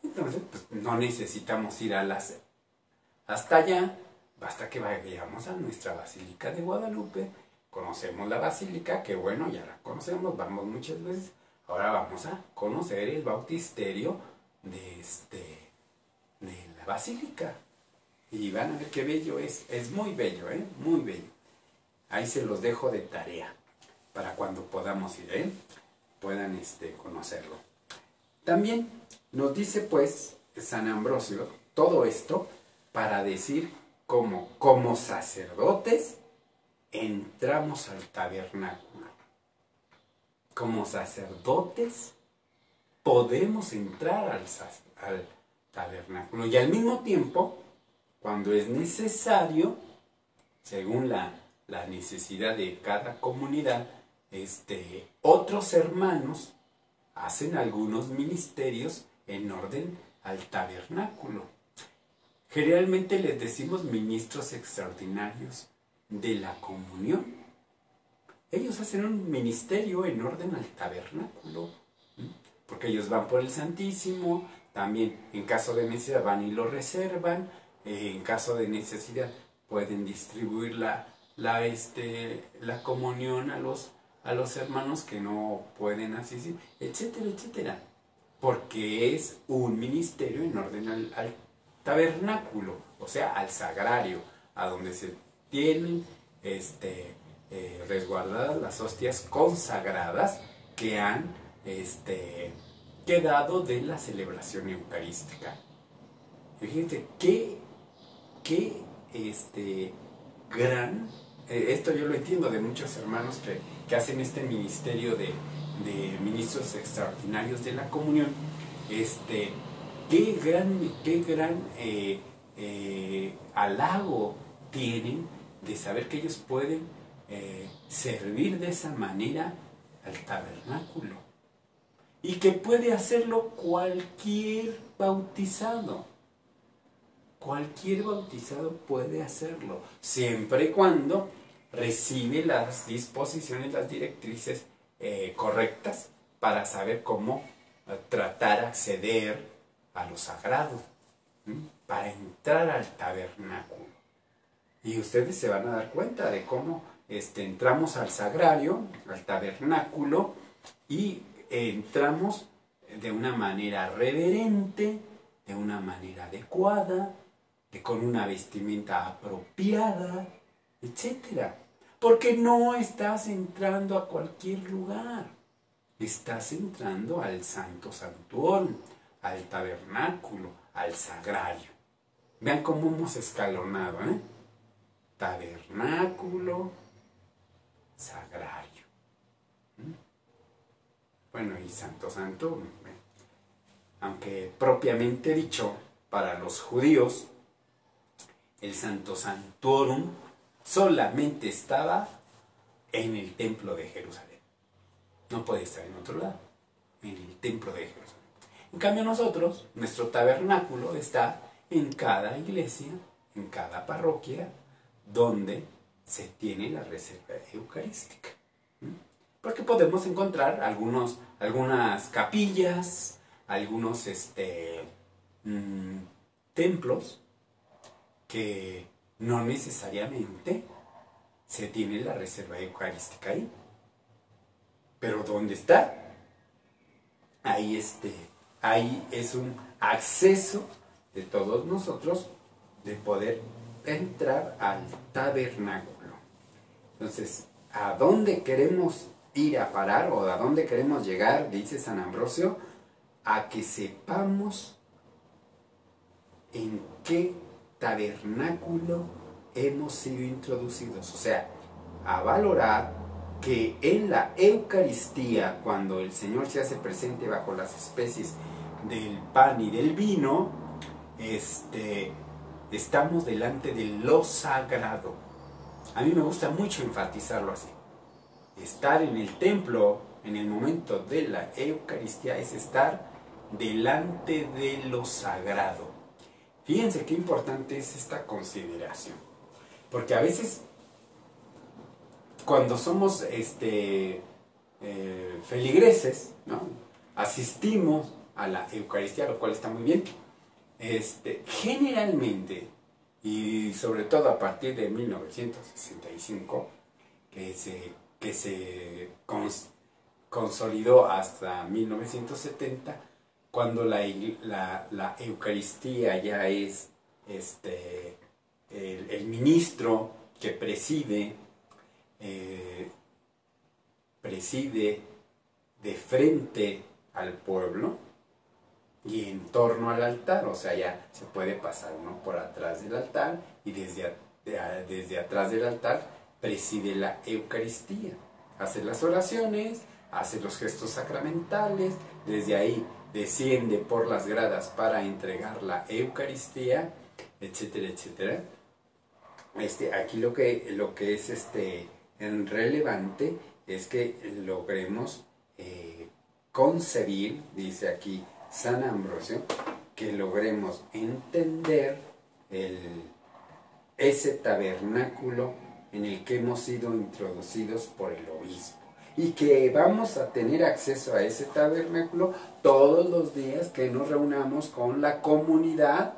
Entonces, pues, no necesitamos ir hasta allá, basta que vayamos a nuestra Basílica de Guadalupe, conocemos la basílica, que bueno, ya la conocemos, vamos muchas veces, Ahora vamos a conocer el bautisterio de, de la basílica. Y van a ver qué bello es muy bello, muy bello. Ahí se los dejo de tarea, para cuando podamos ir, puedan conocerlo. También nos dice pues San Ambrosio todo esto para decir cómo como sacerdotes entramos al tabernáculo. Como sacerdotes podemos entrar al tabernáculo y al mismo tiempo, cuando es necesario, según la necesidad de cada comunidad, otros hermanos hacen algunos ministerios en orden al tabernáculo. Generalmente les decimos ministros extraordinarios de la comunión. Ellos hacen un ministerio en orden al tabernáculo, porque ellos van por el Santísimo, también en caso de necesidad van y lo reservan, en caso de necesidad pueden distribuir la comunión a los hermanos que no pueden asistir, etcétera, etcétera. Porque es un ministerio en orden al tabernáculo, o sea, al sagrario, a donde se tienen resguardadas las hostias consagradas que han quedado de la celebración eucarística. Fíjense qué gran, esto yo lo entiendo de muchos hermanos que hacen este ministerio de ministros extraordinarios de la comunión, qué gran halago tienen de saber que ellos pueden servir de esa manera al tabernáculo y que puede hacerlo cualquier bautizado. Cualquier bautizado puede hacerlo, siempre y cuando recibe las disposiciones, las directrices correctas para saber cómo tratar, acceder a lo sagrado, para entrar al tabernáculo. Y ustedes se van a dar cuenta de cómo entramos al sagrario, al tabernáculo, y entramos de una manera reverente, de una manera adecuada, con una vestimenta apropiada, etc. Porque no estás entrando a cualquier lugar. Estás entrando al Santo Santuorum, al tabernáculo, al sagrario. Vean cómo hemos escalonado, Tabernáculo, sagrario. Bueno, y Santo Santuorum. Aunque propiamente dicho, para los judíos, el Santo Santuorum solamente estaba en el templo de Jerusalén. No puede estar en otro lado, en el templo de Jerusalén. En cambio nosotros, nuestro tabernáculo está en cada iglesia, en cada parroquia, donde se tiene la reserva eucarística. Porque podemos encontrar algunas capillas, algunos templos que no necesariamente se tiene la reserva eucarística ahí. Pero ¿dónde está? Ahí es un acceso de todos nosotros de poder entrar al tabernáculo. Entonces, ¿a dónde queremos ir a parar o a dónde queremos llegar? Dice San Ambrosio, a que sepamos en qué tabernáculo hemos sido introducidos. O sea, a valorar que en la Eucaristía, cuando el Señor se hace presente bajo las especies del pan y del vino, estamos delante de lo sagrado. A mí me gusta mucho enfatizarlo así. Estar en el templo en el momento de la Eucaristía es estar delante de lo sagrado. Fíjense qué importante es esta consideración, porque a veces cuando somos feligreses, ¿no?, asistimos a la Eucaristía, lo cual está muy bien, generalmente, y sobre todo a partir de 1965, que se consolidó hasta 1970, cuando la Eucaristía ya es el ministro que preside de frente al pueblo y en torno al altar. O sea, ya se puede pasar uno por atrás del altar y desde atrás del altar preside la Eucaristía. Hace las oraciones, hace los gestos sacramentales, desde ahí desciende por las gradas para entregar la Eucaristía, etcétera, etcétera. Aquí lo que es relevante es que logremos concebir, dice aquí San Ambrosio, que logremos entender ese tabernáculo en el que hemos sido introducidos por el obispo, y que vamos a tener acceso a ese tabernáculo todos los días que nos reunamos con la comunidad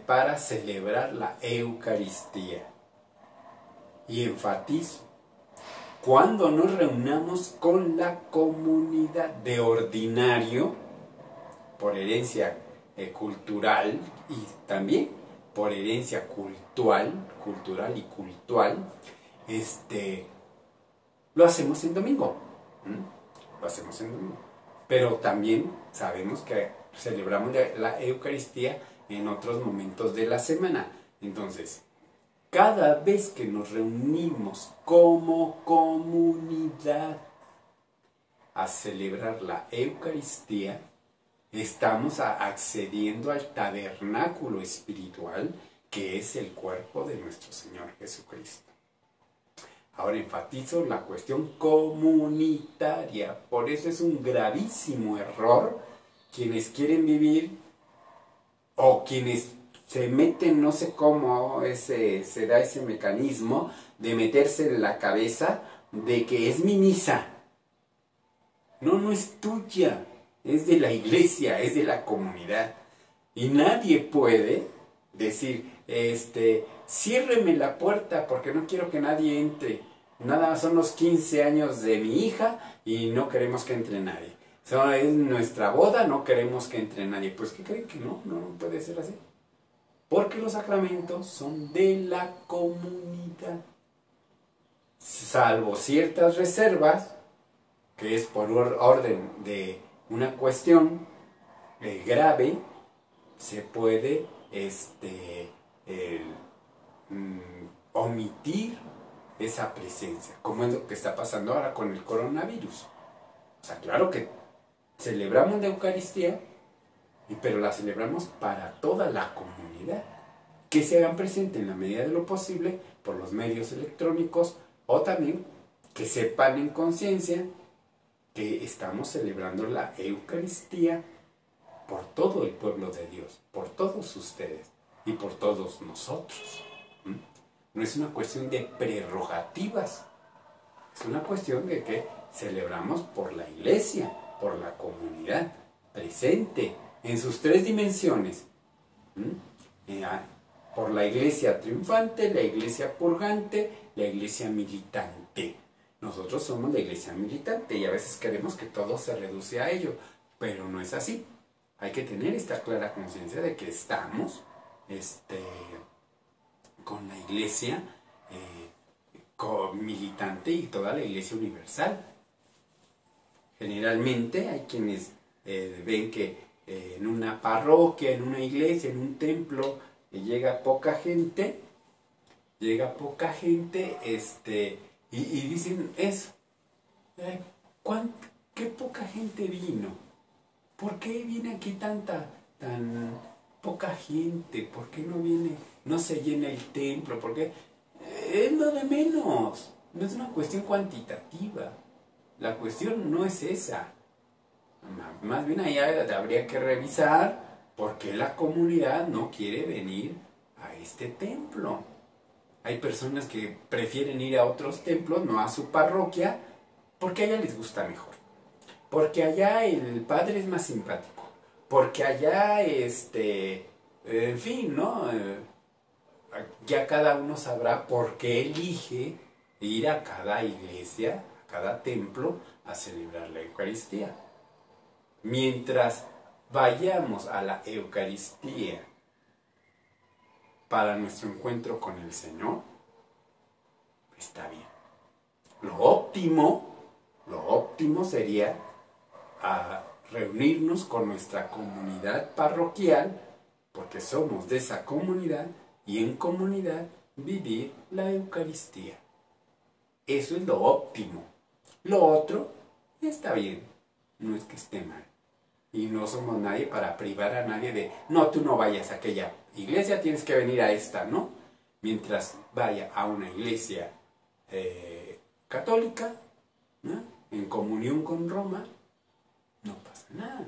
para celebrar la Eucaristía. Y enfatizo, cuando nos reunamos con la comunidad de ordinario, por herencia cultural y también por herencia cultural y cultural, lo hacemos en domingo. Lo hacemos en domingo. Pero también sabemos que celebramos la Eucaristía en otros momentos de la semana. Entonces, cada vez que nos reunimos como comunidad a celebrar la Eucaristía, estamos accediendo al tabernáculo espiritual que es el cuerpo de nuestro Señor Jesucristo. Ahora enfatizo la cuestión comunitaria. Por eso es un gravísimo error quienes quieren vivir o quienes se meten, no sé cómo se da ese mecanismo de meterse en la cabeza de que es mi misa. No es tuya, es de la iglesia, es de la comunidad. Y nadie puede decir, ciérreme la puerta porque no quiero que nadie entre. Nada más son los 15 años de mi hija y no queremos que entre nadie. Es nuestra boda, no queremos que entre nadie. Pues ¿qué creen? Que no puede ser así. Porque los sacramentos son de la comunidad. Salvo ciertas reservas, que es por orden de una cuestión grave, se puede omitir esa presencia, como es lo que está pasando ahora con el coronavirus. O sea, claro que celebramos la Eucaristía, pero la celebramos para toda la comunidad. Que se hagan presentes en la medida de lo posible por los medios electrónicos, o también que sepan en conciencia que estamos celebrando la Eucaristía por todo el pueblo de Dios, por todos ustedes y por todos nosotros. No es una cuestión de prerrogativas, es una cuestión de que celebramos por la iglesia, por la comunidad presente en sus tres dimensiones. Por la iglesia triunfante, la iglesia purgante, la iglesia militante. Nosotros somos la iglesia militante y a veces queremos que todo se reduce a ello, pero no es así. Hay que tener esta clara conciencia de que estamos con la iglesia militante y toda la iglesia universal. Generalmente hay quienes ven que en una parroquia, en una iglesia, en un templo, llega poca gente, y dicen eso. ¿Qué poca gente vino? ¿Por qué viene aquí tan poca gente? ¿Por qué no se llena el templo? Porque es lo de menos. No es una cuestión cuantitativa. La cuestión no es esa. Más bien ahí habría que revisar por qué la comunidad no quiere venir a este templo. Hay personas que prefieren ir a otros templos, no a su parroquia, porque allá les gusta mejor. Porque allá el padre es más simpático. Porque allá, en fin, ¿no? Ya cada uno sabrá por qué elige ir a cada iglesia, a cada templo a celebrar la Eucaristía. Mientras vayamos a la Eucaristía para nuestro encuentro con el Señor, está bien. Lo óptimo sería reunirnos con nuestra comunidad parroquial, porque somos de esa comunidad, y en comunidad vivir la Eucaristía. Eso es lo óptimo. Lo otro está bien, no es que esté mal. Y no somos nadie para privar a nadie de, no, tú no vayas a aquella iglesia, tienes que venir a esta, ¿no? Mientras vaya a una iglesia católica, ¿no?, en comunión con Roma, no pasa nada.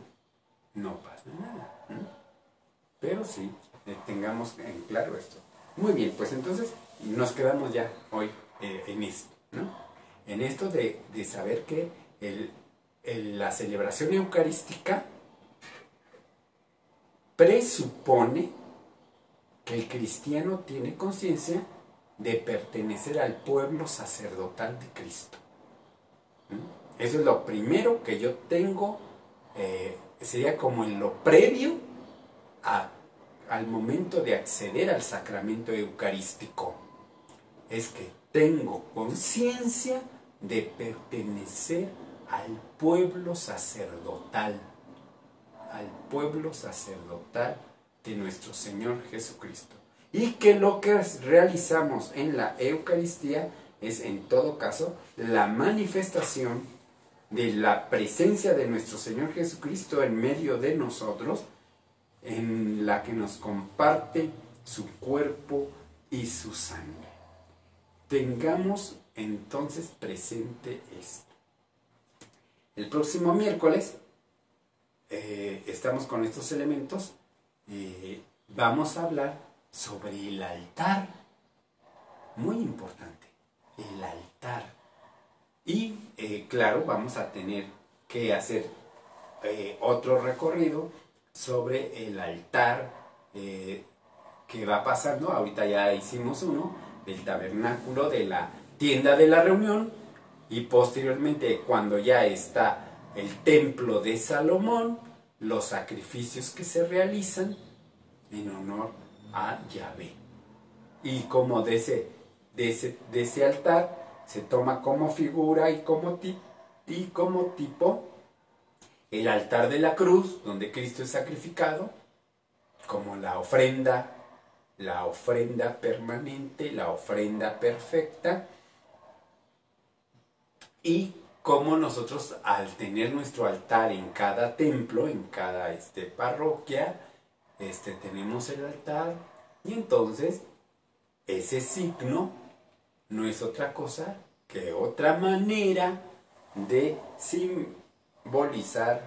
No pasa nada, ¿no? Pero sí, tengamos en claro esto. Muy bien, pues entonces nos quedamos ya hoy en esto, ¿no? En esto de saber que la celebración eucarística presupone que el cristiano tiene conciencia de pertenecer al pueblo sacerdotal de Cristo. Eso es lo primero que yo tengo, sería como en lo previo al momento de acceder al sacramento eucarístico. Es que tengo conciencia de pertenecer al pueblo sacerdotal de nuestro Señor Jesucristo. Y que lo que realizamos en la Eucaristía es en todo caso la manifestación de la presencia de nuestro Señor Jesucristo en medio de nosotros, en la que nos comparte su cuerpo y su sangre. Tengamos entonces presente esto. El próximo miércoles estamos con estos elementos. Vamos a hablar sobre el altar. Muy importante, el altar. Y claro, vamos a tener que hacer otro recorrido sobre el altar que va pasando. Ahorita ya hicimos uno del tabernáculo, de la tienda de la reunión, y posteriormente, cuando ya está el templo de Salomón, los sacrificios que se realizan en honor a Yahvé. Y como de ese altar se toma como figura y como tipo el altar de la cruz, donde Cristo es sacrificado, como la ofrenda permanente, la ofrenda perfecta, y como nosotros, al tener nuestro altar en cada templo, en cada parroquia, tenemos el altar, y entonces ese signo no es otra cosa que otra manera de simbolizar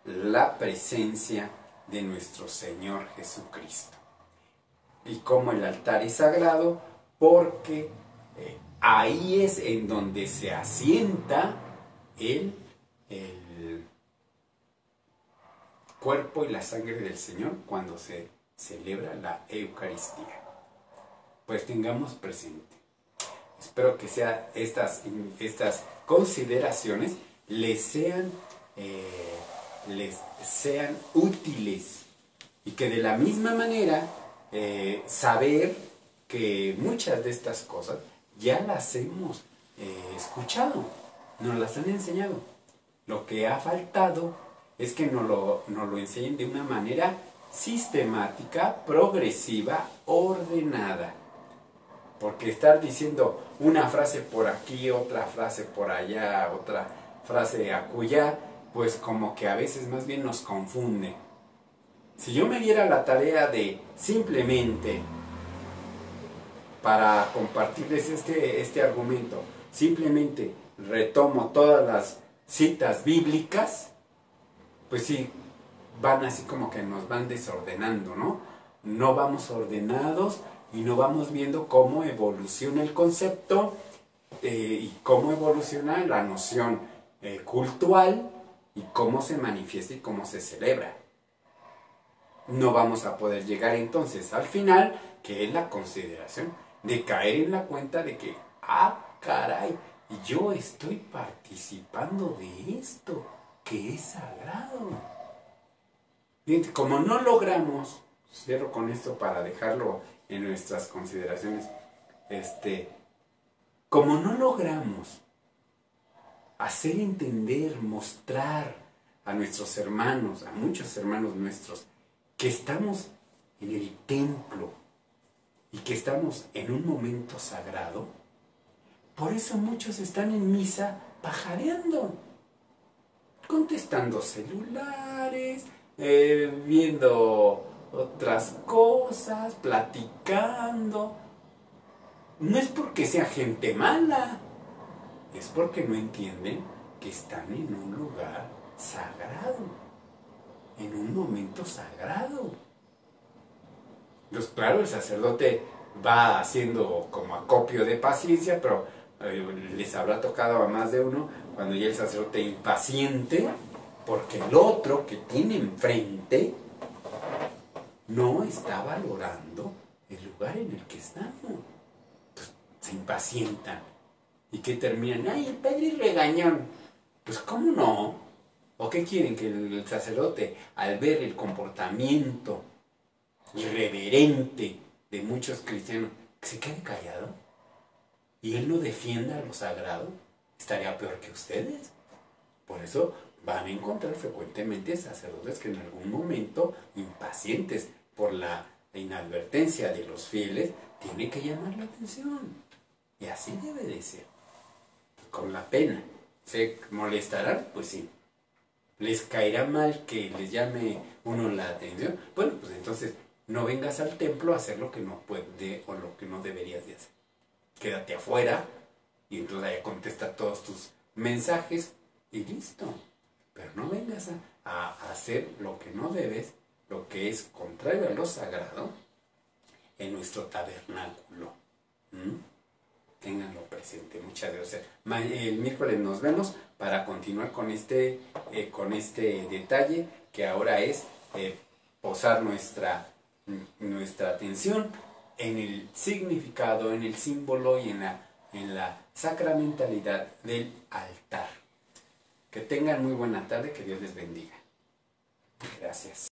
la presencia de nuestro Señor Jesucristo. Y como el altar es sagrado, porque ahí es en donde se asienta el cuerpo y la sangre del Señor cuando se celebra la Eucaristía. Pues tengamos presente. Espero que estas consideraciones les sean útiles, y que de la misma manera saber que muchas de estas cosas ya las hemos escuchado, nos las han enseñado. Lo que ha faltado es que nos lo enseñen de una manera sistemática, progresiva, ordenada. Porque estar diciendo una frase por aquí, otra frase por allá, otra frase acullá, pues como que a veces más bien nos confunde. Si yo me diera la tarea de simplemente, para compartirles este argumento, simplemente retomo todas las citas bíblicas, pues sí, van así como que nos van desordenando, ¿no? No vamos ordenados y no vamos viendo cómo evoluciona el concepto y cómo evoluciona la noción cultural y cómo se manifiesta y cómo se celebra. No vamos a poder llegar entonces al final, que es la consideración de caer en la cuenta de que, caray, y yo estoy participando de esto que es sagrado. Fíjate, como no logramos, cierro con esto para dejarlo en nuestras consideraciones, como no logramos hacer entender, mostrar a nuestros hermanos, a muchos hermanos nuestros, que estamos en el templo y que estamos en un momento sagrado, por eso muchos están en misa pajareando, contestando celulares, viendo otras cosas, platicando. No es porque sea gente mala, es porque no entienden que están en un lugar sagrado, en un momento sagrado. Pues claro, el sacerdote va haciendo como acopio de paciencia, pero les habrá tocado a más de uno cuando ya el sacerdote impaciente, porque el otro que tiene enfrente no está valorando el lugar en el que estamos. Pues se impacientan. ¿Y qué terminan? ¡Ay, el padre es regañón! Pues ¿cómo no? ¿O qué quieren? Que el sacerdote, al ver el comportamiento irreverente de muchos cristianos, que se quede callado y él no defienda lo sagrado, estaría peor que ustedes. Por eso van a encontrar frecuentemente sacerdotes que en algún momento, impacientes por la inadvertencia de los fieles, tienen que llamar la atención. Y así debe de ser. Con la pena. ¿Se molestarán? Pues sí. ¿Les caerá mal que les llame uno la atención? Bueno, pues entonces no vengas al templo a hacer lo que no puede o lo que no deberías de hacer. Quédate afuera y entonces ahí contesta todos tus mensajes y listo. Pero no vengas a hacer lo que no debes, lo que es contrario a lo sagrado, en nuestro tabernáculo. Ténganlo presente. Muchas gracias. El miércoles nos vemos para continuar con este detalle que ahora es posar nuestra atención en el significado, en el símbolo y en la sacramentalidad del altar. Que tengan muy buena tarde, que Dios les bendiga. Gracias.